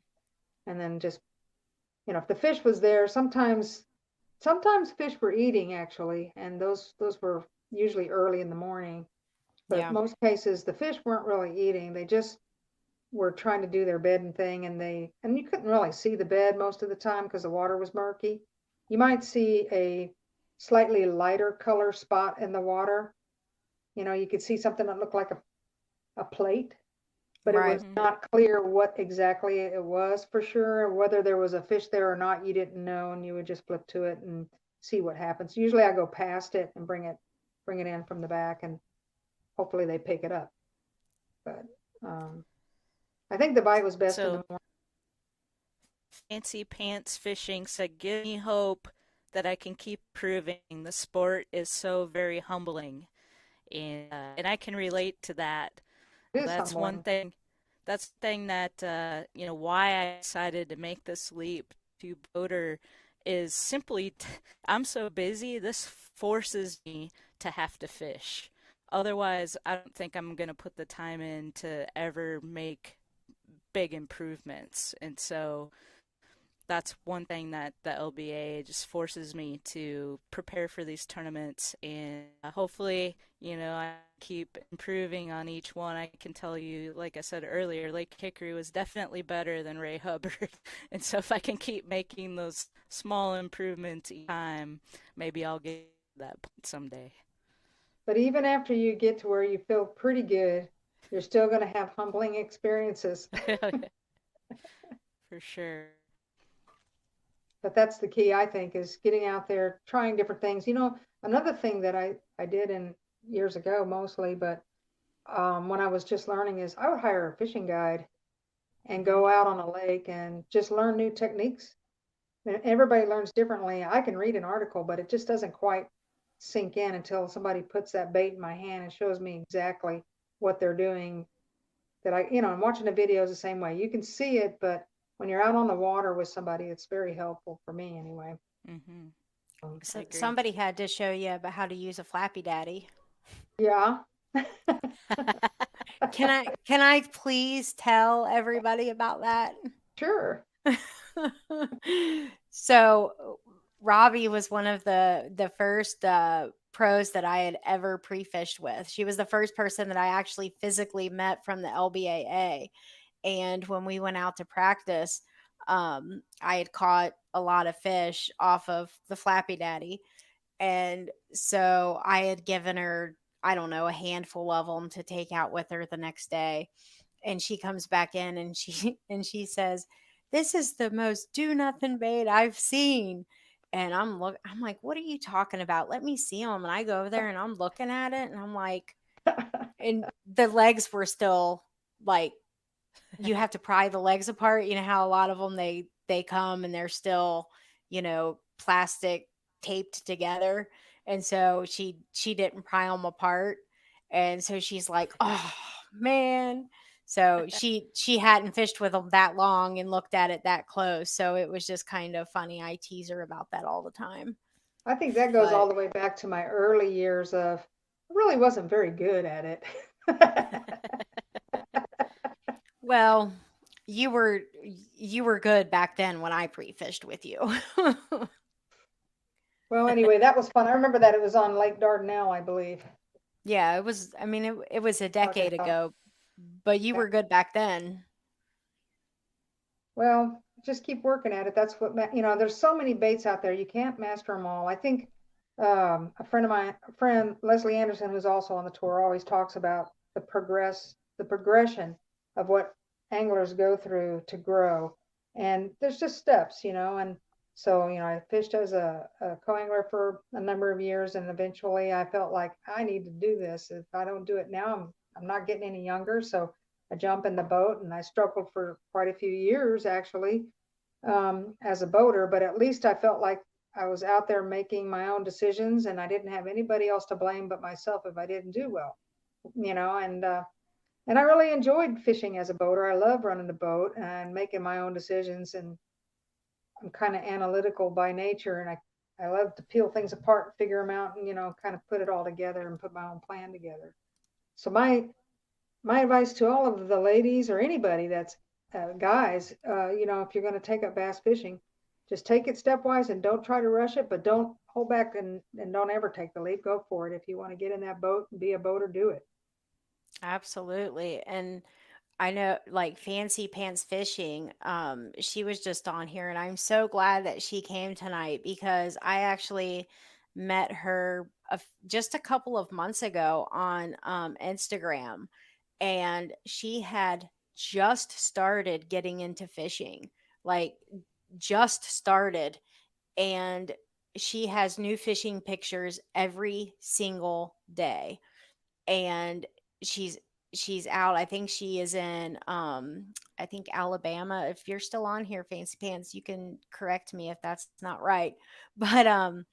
And then just, if the fish was there, sometimes fish were eating actually, and those were usually early in the morning. But Yeah. most cases the fish weren't really eating. They just were trying to do their bedding thing, and you couldn't really see the bed most of the time because the water was murky. You might see a slightly lighter color spot in the water. You could see something that looked like a plate, but it Right. was Mhm. not clear what exactly it was for sure. Whether there was a fish there or not, you didn't know, and you would just flip to it and see what happens. Usually I go past it and bring it in from the back, and hopefully they pick it up. But um, I think the bite was best in the So morning. fancy pants fishing said, "Give me hope that I can keep proving the sport is so very humbling," and I can relate to that. It is That's one humbling. thing. That's the thing that why I decided to make this leap to boater is simply I'm so busy. This forces me to have to fish. Otherwise, I don't think I'm going to put the time in to ever make big improvements. And so that's one thing that the LBA just forces me to prepare for these tournaments, and hopefully, I keep improving on each one. I can tell you, like I said earlier, Lake Hickory was definitely better than Ray Hubbard. And so if I can keep making those small improvements each time, maybe I'll get to that point someday. But even after you get to where you feel pretty good, you're still going to have humbling experiences. For sure. But that's the key, I think, is getting out there, trying different things. Another thing that I did in years ago mostly, but when I was just learning is I would hire a fishing guide and Hmm. go out on a lake and just learn new techniques. And everybody learns differently. I can read an article, but it just doesn't quite sink in until somebody puts that bait in my hand and shows me exactly what they're doing. That I'm watching the videos the same way. You can see it, but when you're out on the water with somebody, it's very helpful for me anyway. Hmm. I So agree. somebody had to show you about how to use a Flappy Daddy. Yeah, Can I please tell everybody about that? sure. So Robbie was one of the first pros that I had ever pre-fished with. She was the first person that I actually physically met from the LBAA. And when we went out to practice, I had caught a lot of fish off of the Flappy Daddy. And so I had given her, I don't know, a handful of them to take out with her the next day. And she comes back in and she and she says, "This is the most do nothing bait I've seen." And I'm like, "What are you talking about? Let me see them." And I go over there and I'm looking at it and I'm like, and the legs were still like, you have to pry the legs apart. You know how a lot of them they come and they're still, plastic taped together. And so she didn't pry them apart. And so she's like, "Oh, man." So she hadn't fished with them that long and looked at it that close. So it was just kind of funny. I tease her about that all the time. I think that goes all But the way back to my early years of I really wasn't very good at it. well, you were good back then when I pre-fished with you. Well, anyway, that was fun. I remember that it was on Lake Dardanelle, I believe. Yeah, it was, I mean, it was a decade Arkansas. ago, but you Yeah. were good back then. Well, just keep working at it. That's what, there's so many baits out there. You can't master them all. I think a friend, Leslie Anderson, who's also on the tour, always talks about the progression of what anglers go through to grow. And there's just steps, and so, I fished as a co-angler for a number of years, and eventually I felt like I need to do this. If I don't do it now, I'm not getting any younger. So I jump in the boat, and I struggled for quite a few years actually as a boater, but at least I felt like I was out there making my own decisions, and I didn't have anybody else to blame but myself if I didn't do well, and I really enjoyed fishing as a boater. I love running the boat and making my own decisions, and I'm kind of analytical by nature, and I love to peel things apart and figure them out, and kind of put it all together and put my own plan together. So my advice to all of the ladies or anybody that's guys, if you're going to take up bass fishing, just take it stepwise and don't try to rush it, but don't hold back and don't ever take the leap. Go for it. If you want to get in that boat and be a boater, do it. Absolutely. And I know, like, Fancy Pants Fishing, she was just on here, and I'm so glad that she came tonight because I actually met her just a couple of months ago on Instagram, and she had just started getting into fishing, like, just started. And she has new fishing pictures every single day. And she's she's out. I think she is in I think Alabama. If you're still on here, Fancy Pants, you can correct me if that's not right. But and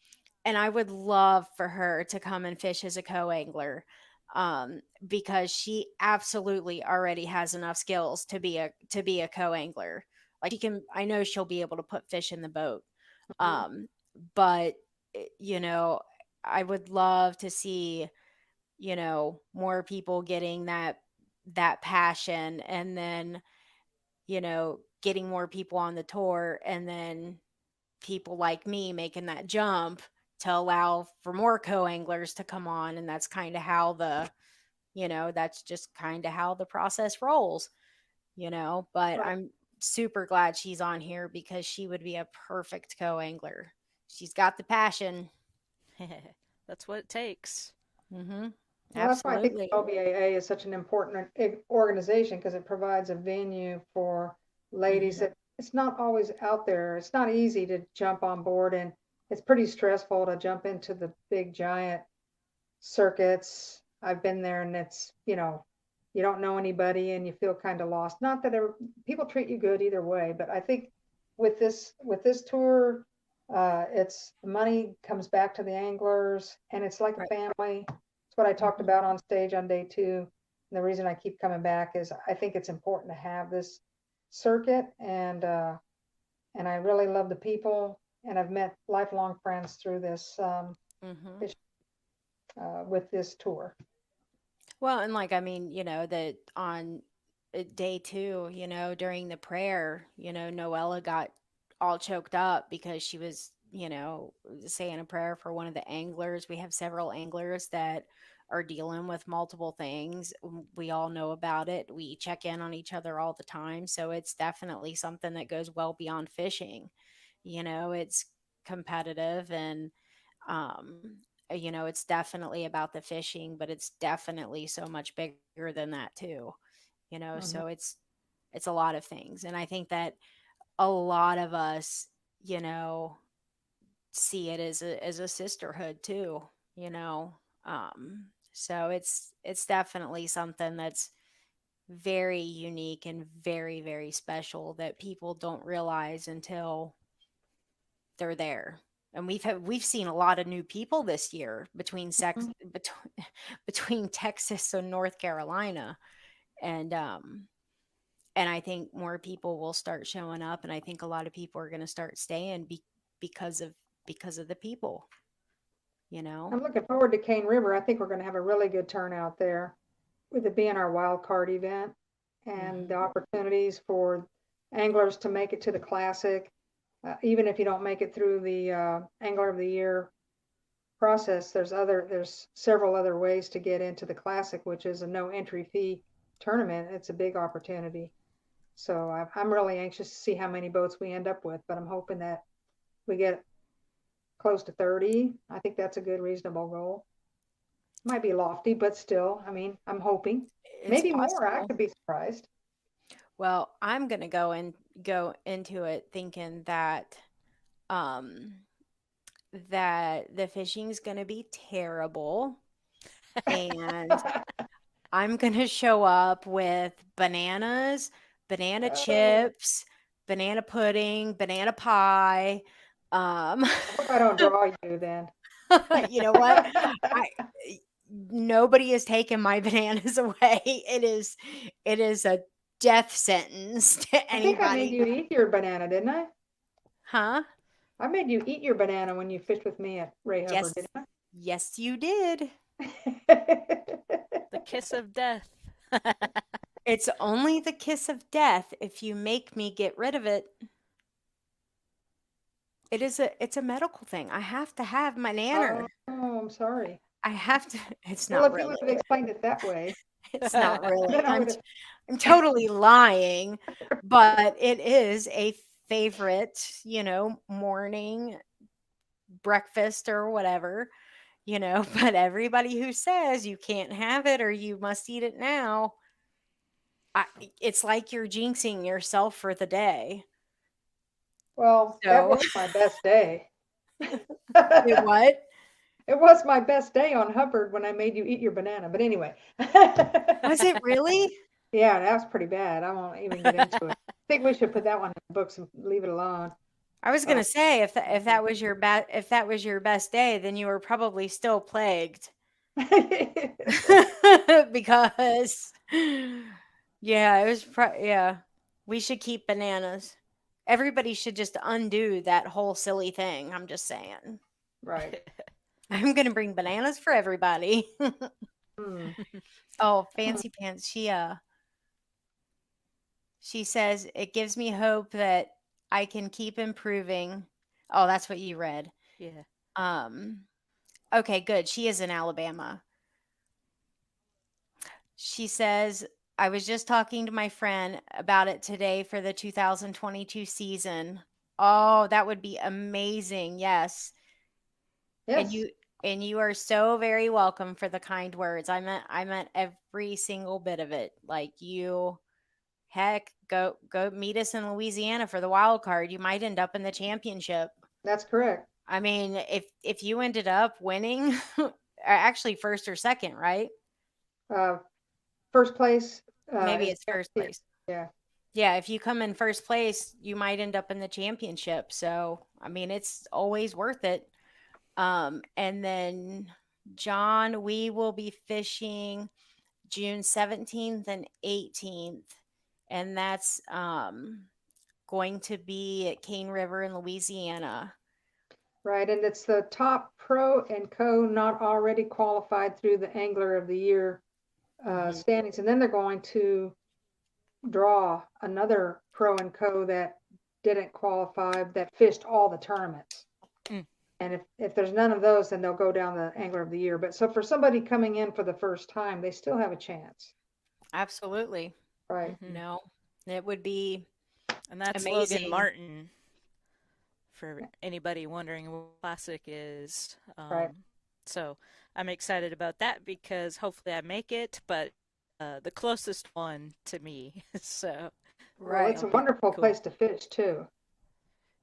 I would love for her to come and fish as a co-angler, because she absolutely already has enough skills to be a co-angler. Like, she can, I know she'll be able to put fish in the boat. Mhm. Um but you know, I would love to see more people getting that passion, and then, getting more people on the tour, and then people like me making that jump to allow for more co-anglers to come on. And that's kind of how that's just kind of how the process rolls, but Right. I'm super glad she's on here because she would be a perfect co-angler. She's got the passion. That's what it takes. Mm-hmm. Well, that's why I think Absolutely. the LBAA is such an important organization, because it provides a venue for ladies Mm-hmm. that it's not always out there. It's not easy to jump on board, and it's pretty stressful to jump into the big giant circuits. I've been there, and it's, you don't know anybody and you feel kind of lost. Not that people treat you good either way, but I think with this tour, it's money comes back to the anglers, and it's like a Right. family. It's what I talked Mm-hmm. about on stage on day 2. And the reason I keep coming back is I think it's important to have this circuit, and I really love the people, and I've met lifelong friends through this, Mm-hmm. with this tour. Well, and like, I mean, that on day 2, during the prayer, Noella got all choked up because she was, saying a prayer for one of the anglers. We have several anglers that are dealing with multiple things. We all know about it. We check in on each other all the time. So it's definitely something that goes well beyond fishing. It's competitive, and it's definitely about the fishing, but it's definitely so much bigger than that too. Mhm. So it's a lot of things. And I think that a lot of us, you know, see it as a sisterhood too, you know. So it's definitely something that's very unique and very, very special that people don't realize until they're there. And we've seen a lot of new people this year between Texas and North Carolina, and I think more people will start showing up, and I think a lot of people are going to start staying because of the people, you know. I'm looking forward to Cane River. I think we're going to have a really good turnout there, with it being our wild card event, and the Hmm. opportunities for anglers to make it to the classic. Even if you don't make it through the Angler of the Year process, there's several other ways to get into the classic, which is a no entry fee tournament. It's a big opportunity. So I'm really anxious to see how many boats we end up with, but I'm hoping that we get close to 30. I think that's a good, reasonable goal. Might be lofty, but still, I mean, I'm hoping. It's Maybe more. I possible. could be surprised. Well, I'm going to go into it thinking um that the fishing's going to be terrible, and I'm going to show up with bananas, banana Oh, chips, banana pudding, banana pie. Um, I hope I don't draw you then. you know what? I Nobody is taking my bananas away. It is a death sentence to I think I made anybody. you eat your banana, didn't I? Huh? I made you eat your banana when you fished with me at Ray Hubbard, Yes. didn't Yes, you did. I? The kiss of death. It's only the kiss of death if you make me get rid of it. It's a medical thing. I have to have my Oh, nanner. I'm sorry. I have to. It's Well, not if you would really. have explained it that way, It's not really. then I would have. I'm totally lying, but it is a favorite, morning breakfast or whatever, but everybody who says you can't have it or you must eat it now, I, it's like you're jinxing yourself for the day. Well, that So, was my best day. it what? It was my best day on Hubbard when I made you eat your banana. But anyway. Was it really? Yeah, that was pretty bad. I won't even get into it. I think we should put that one in the books and leave it alone. I was Uh, gonna say if that was your best day, then you were probably still plagued. Because yeah, yeah. We should keep bananas. Everybody should just undo that whole silly thing. I'm just saying. right. I'm gonna bring bananas for everybody. Hmm. Oh, Fancy Pants. She says it gives me hope that I can keep improving. Oh, that's what you read. Yeah. Um, okay, good. She is in Alabama. She says, I was just talking to my friend about it today for the 2022 season. Oh, that would be amazing. Yes. And Yes, you are so very welcome for the kind words. I meant every single bit of it. Like you heck, go meet us in Louisiana for the wild card. You might end up in the championship. that's correct. I mean, if you ended up winning, actually first or second, right? Uh, First place Maybe is it's first guaranteed. place. Yeah, Yeah, if you come in first place, you might end up in the championship. So, I mean, it's always worth it. And then John, we will be fishing June 17th and 18th. And that's going to be at Cane River in Louisiana. right. And it's the top pro and co not already qualified through the Angler of the Year Mhm. standings. And then they're going to draw another pro and co that didn't qualify, that fished all the tournaments. Mm. And if there's none of those, then they'll go down the Angler of the Year. But so for somebody coming in for the first time, they still have a chance. Absolutely. Right. Hmm. No, it would be And that's Logan amazing. Martin, for anybody wondering what classic is. Right. So I'm excited about that because hopefully I make it, but the closest one to me. So Well, Right. it's that'll a be wonderful cool. place to fish too.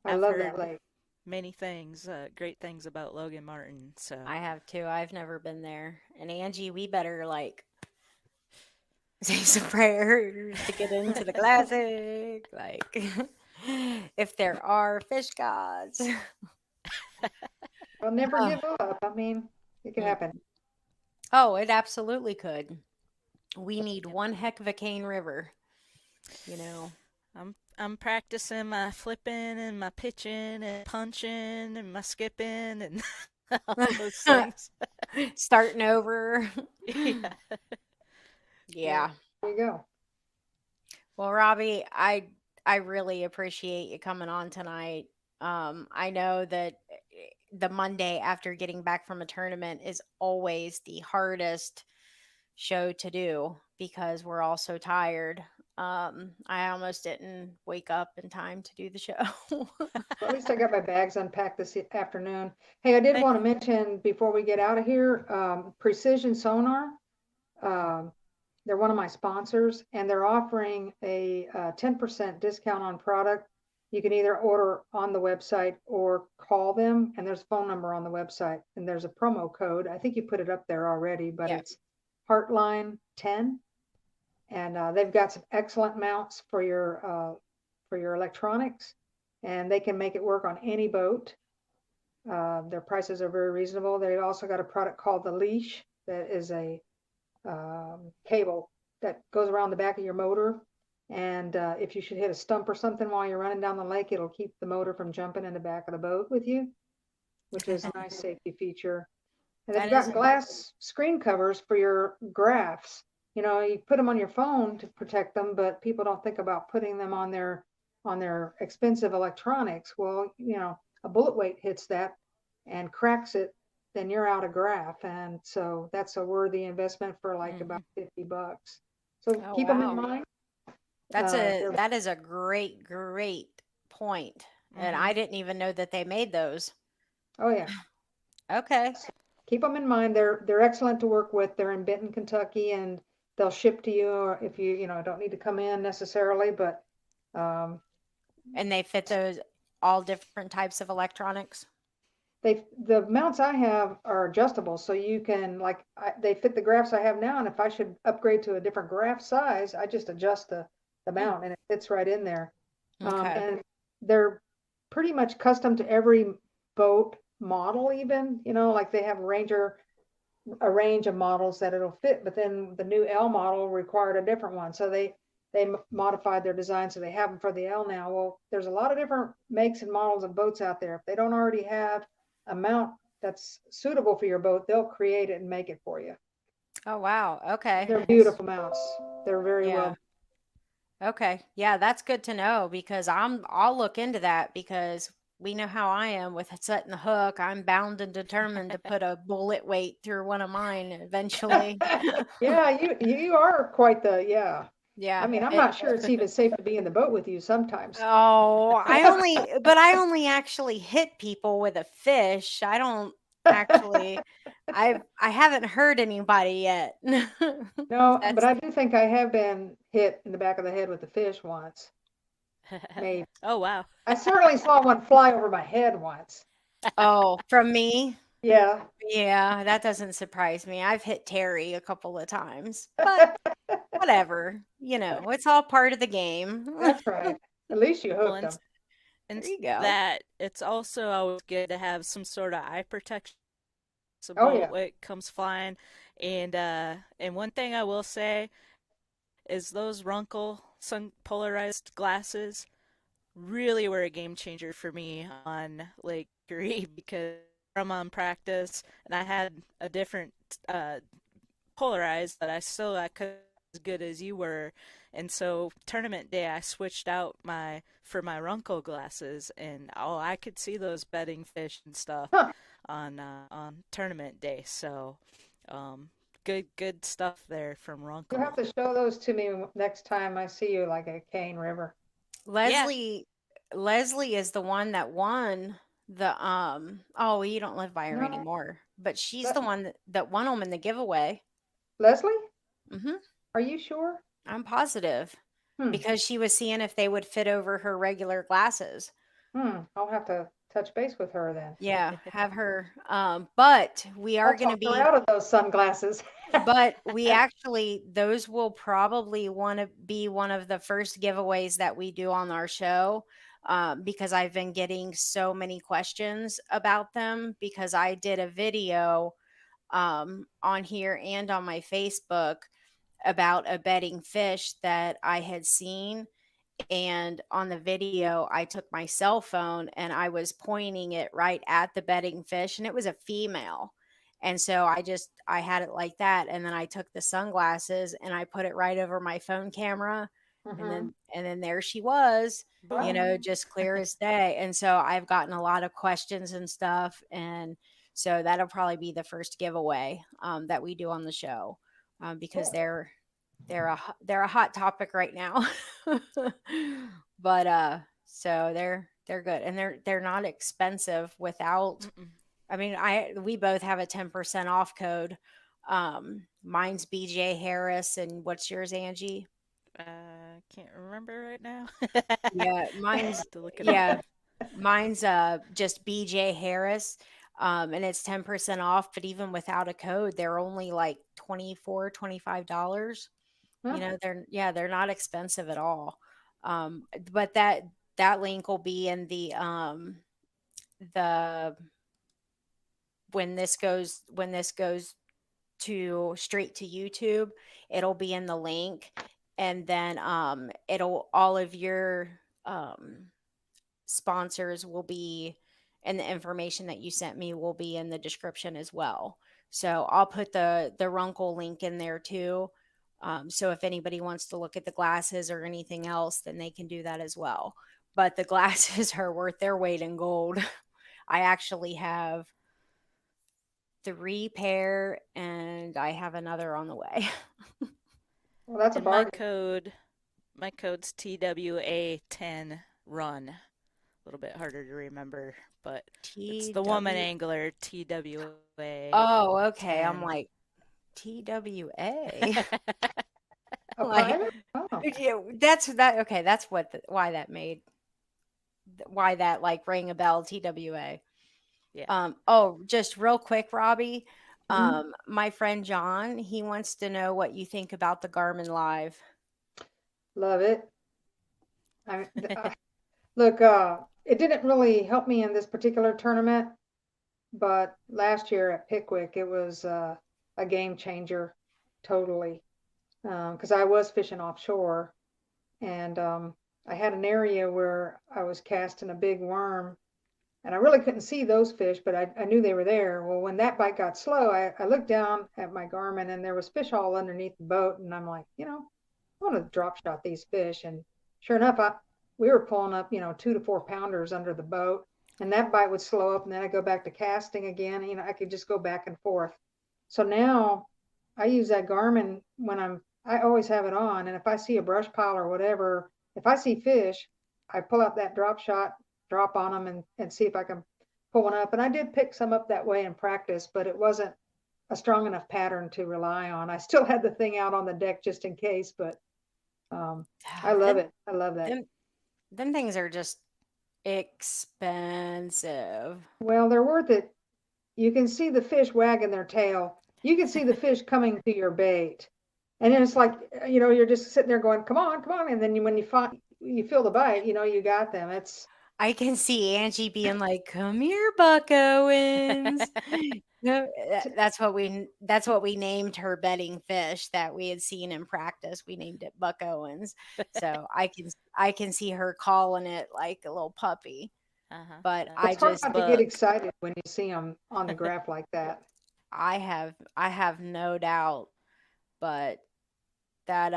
I I've love that heard lake. many things, great things about Logan Martin. So I have too. I've never been there. And Angie, we better like say some prayers to get into the classic. Like, if there are fish gods. I'll never Oh, give up. I mean, it could mm. happen. Oh, it absolutely could. We So, need yep. one heck of a cane river, you know. I'm practicing my flipping and my pitching and punching and my skipping and all those things. Starting over. Yeah. Yep. Yeah. there you go. Well, Robbie, I really appreciate you coming on tonight. I know that the Monday after getting back from a tournament is always the hardest show to do because we're all so tired. I almost didn't wake up in time to do the show. Well, at least I got my bags unpacked this afternoon. Hey, I did Hey. want to mention before we get out of here, Precision Sonar. Um, they're one of my sponsors, and they're offering a 10% discount on product. You can either order on the website or call them, and there's a phone number on the website, and there's a promo code. I think you put it up there already, but Yeah. it's Hartline 10, and they've got some excellent mounts for your electronics, and they can make it work on any boat. Their prices are very reasonable. They've also got a product called the Leash that is a cable that goes around the back of your motor. And if you should hit a stump or something while you're running down the lake, it'll keep the motor from jumping in the back of the boat with you, which is a nice safety feature. And they've That is got a glass screen covers for your graphs. You know, you put them on your phone to protect them, but people don't think about putting them on their expensive electronics. Well, you know, a bullet weight hits that and cracks it, then you're out of graph. And so that's a worthy investment for like about Hmm. $50. So Oh keep them in wow. mind. They're That is a great point. And Hmm. I didn't even know that they made those. oh yeah, Okay. keep them in mind. They're excellent to work with. They're in Benton, Kentucky, and they'll ship to you, or if you know don't need to come in necessarily, but um, And they fit those all different types of electronics. the mounts I have are adjustable, so you can they fit the graphs I have now, and if I should upgrade to a different graph size, I just adjust the Hmm. mount, and it fits right in there. Okay. And they're pretty much custom to every boat model, even like they have a range of models that it'll fit, but then the new L model required a different one, so they modified their design so they have them for the L now. Well, there's a lot of different makes and models of boats out there. If they don't already have a mount that's suitable for your boat, they'll create it and make it for you. Oh, wow. Okay. They're beautiful mounts. They're very Yeah. well. Okay. Yeah, that's good to know because I'll look into that because we know how I am with setting the hook. I'm bound and determined to put a bullet weight through one of mine eventually. Yeah, you are quite the, yeah. I Yeah. mean, I'm It, not sure it's even safe to be in the boat with you sometimes. oh, I only actually hit people with a fish. I don't actually I haven't hurt anybody yet. No, but That's I do think I have been hit in the back of the head with a fish once. Maybe. Oh, wow. I certainly saw one fly over my head once. oh, from me. Yeah, Yeah, that doesn't surprise me. I've hit Terry a couple of times, but whatever. It's all part of the game. that's right. At least you Well, hooked them. There and you go. that it's also always good to have some sort of eye protection so Oh yeah. bullet comes flying. And one thing I will say is those Runkle sun polarized glasses really were a game changer for me on Lake Erie because I'm on practice and I had a different uh, polarized, but I could as good as you were. And so tournament day, I switched out my Runkle glasses, and oh, I could see those bedding fish and stuff Huh. on tournament day. So, good stuff there from You have Runkle. to show those to me next time I see you, like at Cane River. Yeah. Leslie Leslie is the one that won the oh, you don't live by her No, anymore, but she's Le the one that won them in the giveaway. Leslie, Mhm. are you sure? I'm positive Hmm. because she was seeing if they would fit over her regular glasses. I'll have to touch base with her then. Yeah, have her but we are I'll going to talk her be out of those sunglasses. but we actually those will probably want to be one of the first giveaways that we do on our show, because I've been getting so many questions about them because I did a video on here and on my Facebook about a bedding fish that I had seen. And on the video, I took my cell phone and I was pointing it right at the bedding fish, and it was a female. And so I had it like that. And then I took the sunglasses and I put it right over my phone camera. And Hmm. then there she was, Wow. Boom. just clear as day. And so I've gotten a lot of questions and stuff. And so that'll probably be the first giveaway that we do on the show, because Cool. they're a hot topic right now. But so they're good and they're not expensive without. Mm-mm. I mean, I we both have a 10% off code. Mine's BJ Harris, and what's yours, Angie? Can't remember right now. Yeah, I'll mine's have to look it up. yeah, mine's just BJ Harris. And it's 10% off, but even without a code, they're only like 24, $25. Huh. They're not expensive at all. But that link will be in the when this goes to straight to YouTube, it'll be in the link, and then it'll all of your um sponsors will be, and the information that you sent me will be in the description as well. So I'll put the Runkle link in there too. So if anybody wants to look at the glasses or anything else, then they can do that as well. But the glasses are worth their weight in gold. I actually have 3 pair, and I have another on the way. Well, that's a And my bargain. code's TWA10 run. A little bit harder to remember, but it's the woman TW. angler TWA Oh, okay. I'm 10. like TWA. A Like, private? Oh. yeah, that's that. Okay, that's why that like rang a bell. TWA. Yeah. Oh, just real quick, Robbie. Mhm. My friend John, he wants to know what you think about the Garmin Live. Love it. I, look, it didn't really help me in this particular tournament, but last year at Pickwick, it was a game changer, totally. Because I was fishing offshore, and I had an area where I was casting a big worm, and I really couldn't see those fish, but I knew they were there. Well, when that bite got slow, I looked down at my Garmin and there was fish all underneath the boat. And I'm like, I want to drop shot these fish. And sure enough, we were pulling up, 2 to 4 pounders under the boat. And that bite would slow up and then I go back to casting again. I could just go back and forth. So now I use that Garmin when I always have it on. And if I see a brush pile or whatever, if I see fish, I pull out that drop shot, drop on them and see if I can pull one up. And I did pick some up that way in practice, but it wasn't a strong enough pattern to rely on. I still had the thing out on the deck just in case, but I love it. I love that. Them things are just expensive. Well, they're worth it. You can see the fish wagging their tail. You can see the fish coming to your bait. And then it's like, you're just sitting there going, come on, come on. And then when you feel the bite, you got them. I can see Angie being like, "Come here, Buck Owens." No, that's what we named her bedding fish that we had seen in practice. We named it Buck Owens. So I can see her calling it like a little puppy. But it's hard not to get excited when you see them on the graph like that. I have no doubt, but that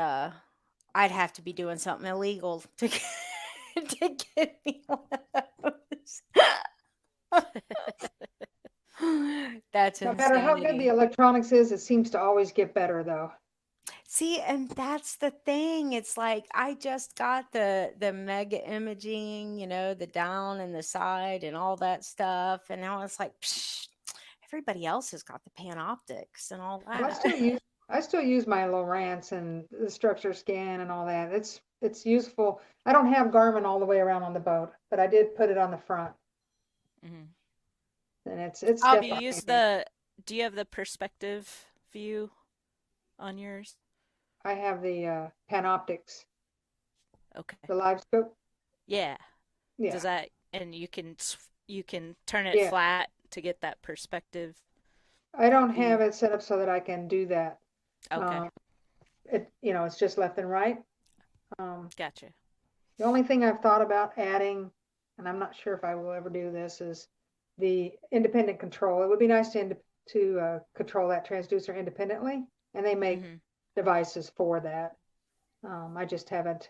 I'd have to be doing something illegal to get me one of those. That's no matter how good the electronics is, it seems to always get better though. See, and that's the thing. It's like I just got the mega imaging, the down and the side and all that stuff, and now it's like, psh, everybody else has got the Panoptics and all that. Well, I still use my Lowrance and the structure scan and all that. It's useful. I don't have Garmin all the way around on the boat, but I did put it on the front. And it's do you have the perspective view on yours? I have the Panoptics. Okay. The live scope. Yeah. Does that, and you can turn it flat to get that perspective? I don't have it set up so that I can do that. Okay. It's just left and right. Gotcha. The only thing I've thought about adding, and I'm not sure if I will ever do this, is the independent control. It would be nice to control that transducer independently, and they make devices for that. I just haven't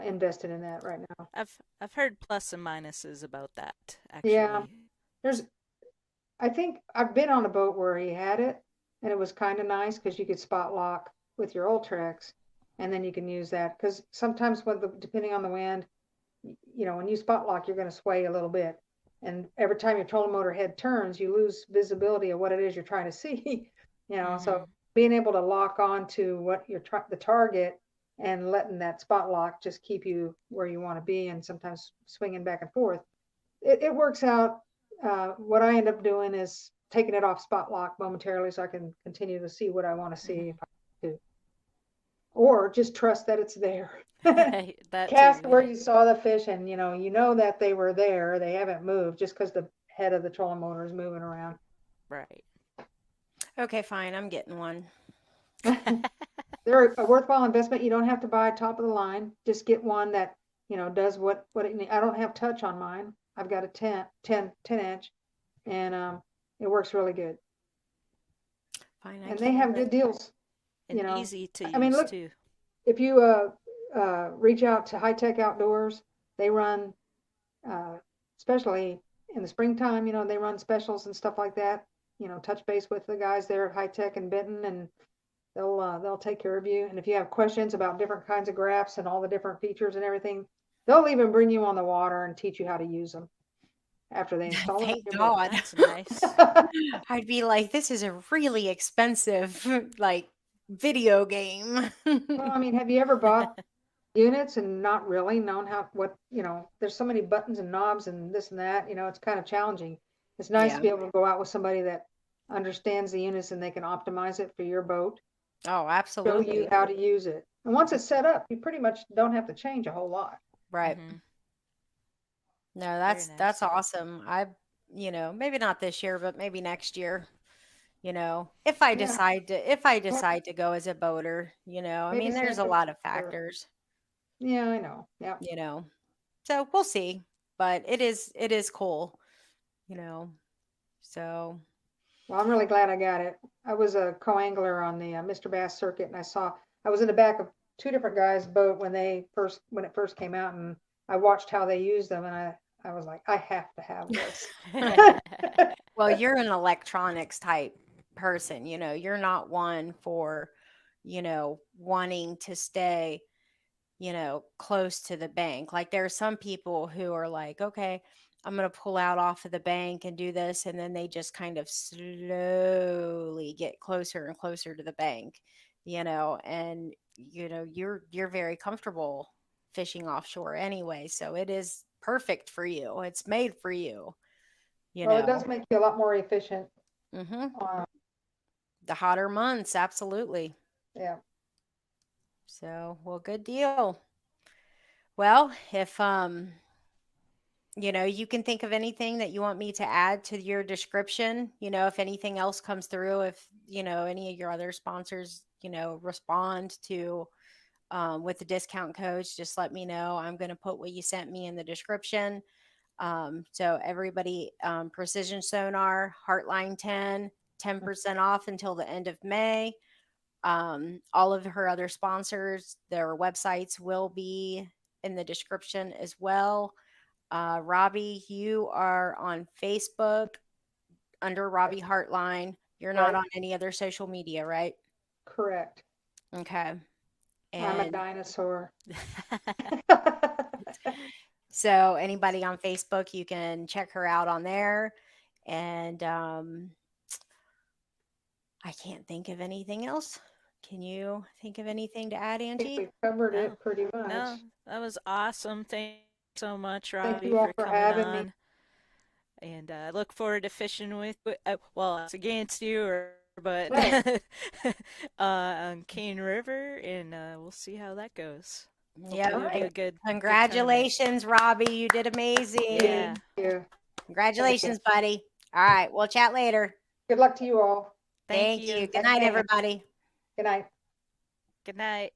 invested in that right now. I've heard plus and minuses about that, actually. Yeah, I think I've been on a boat where he had it, and it was kind of nice because you could spot lock with your Ultrex, and then you can use that because sometimes depending on the wind, when you spot lock, you're going to sway a little bit, and every time your trolling motor head turns, you lose visibility of what it is you're trying to see. So being able to lock on to what the target and letting that spot lock just keep you where you want to be, and sometimes swinging back and forth, it works out. What I end up doing is taking it off spot lock momentarily so I can continue to see what I want to see if I do. Or just trust that it's there. Cast where you saw the fish and you know that they were there. They haven't moved just because the head of the trolling motor is moving around. Right. Okay, fine. I'm getting one. They're a worthwhile investment. You don't have to buy top of the line. Just get one that does what it needs. I don't have touch on mine. I've got a 10 inch, and it works really good. Fine. And they have good deals. And easy to use, look, too. If you reach out to High Tech Outdoors, they run, especially in the springtime, they run specials and stuff like that. Touch base with the guys there at High Tech and Benton, and they'll take care of you. And if you have questions about different kinds of graphs and all the different features and everything, they'll even bring you on the water and teach you how to use them after they install them. Thank God. That's nice. I'd be like, this is a really expensive, video game. Well, have you ever bought units and not really known there's so many buttons and knobs and this and that, it's kind of challenging. It's nice to be able to go out with somebody that understands the units and they can optimize it for your boat. Oh, absolutely. Show you how to use it. And once it's set up, you pretty much don't have to change a whole lot. Right. No, that's awesome. Maybe not this year, but maybe next year. If I decide to go as a boater, there's a lot of factors. Yeah, I know. Yeah. So we'll see. but it is cool, you know. So Well, I'm really glad I got it. I was a co-angler on the Mr. Bass circuit, and I was in the back of two different guys' boat when it first came out, and I watched how they used them, and I was like, I have to have this. well, you're an electronics type person, you know. You're not one for, you know, wanting to stay, you know, close to the bank. Like there are some people who are like, okay, I'm going to pull out off of the bank and do this. And then they just kind of slowly get closer and closer to the bank, you know, and, you know, you're very comfortable fishing offshore anyway. So it is perfect for you. It's made for you, you Well, it know. does make you a lot more efficient. Hmm. Uh, The hotter months, absolutely. yeah. So, well, good deal. Well, if you know, you can think of anything that you want me to add to your description, you know, if anything else comes through, if, you know, any of your other sponsors, you know, respond to with the discount codes, just let me know. I'm going to put what you sent me in the description. So everybody, Precision Sonar, Heartline 10% off until the end of May. All of her other sponsors, their websites will be in the description as well. Robbie, you are on Facebook under Robbie Hartline. You're not Right. on any other social media, right? Correct. Okay. I'm a And dinosaur. so anybody on Facebook, you can check her out on there. And I can't think of anything else. Can you think of anything to add, I think Angie? we've covered No, it pretty much. no, that was awesome. Thank you so much, Thank Robbie, you all for for coming having me. on. And I look forward to fishing with, well, it's against you, but Right. on Cane River, and we'll see how that goes. Hopefully Yep. All it'll be right. a good tournament. Congratulations, Robbie. You did amazing. Yeah. Thank you. Congratulations, buddy. All right. We'll chat later. Good luck to you all. Thank Thank you. you. Good night, Okay. everybody. Good night. Good night.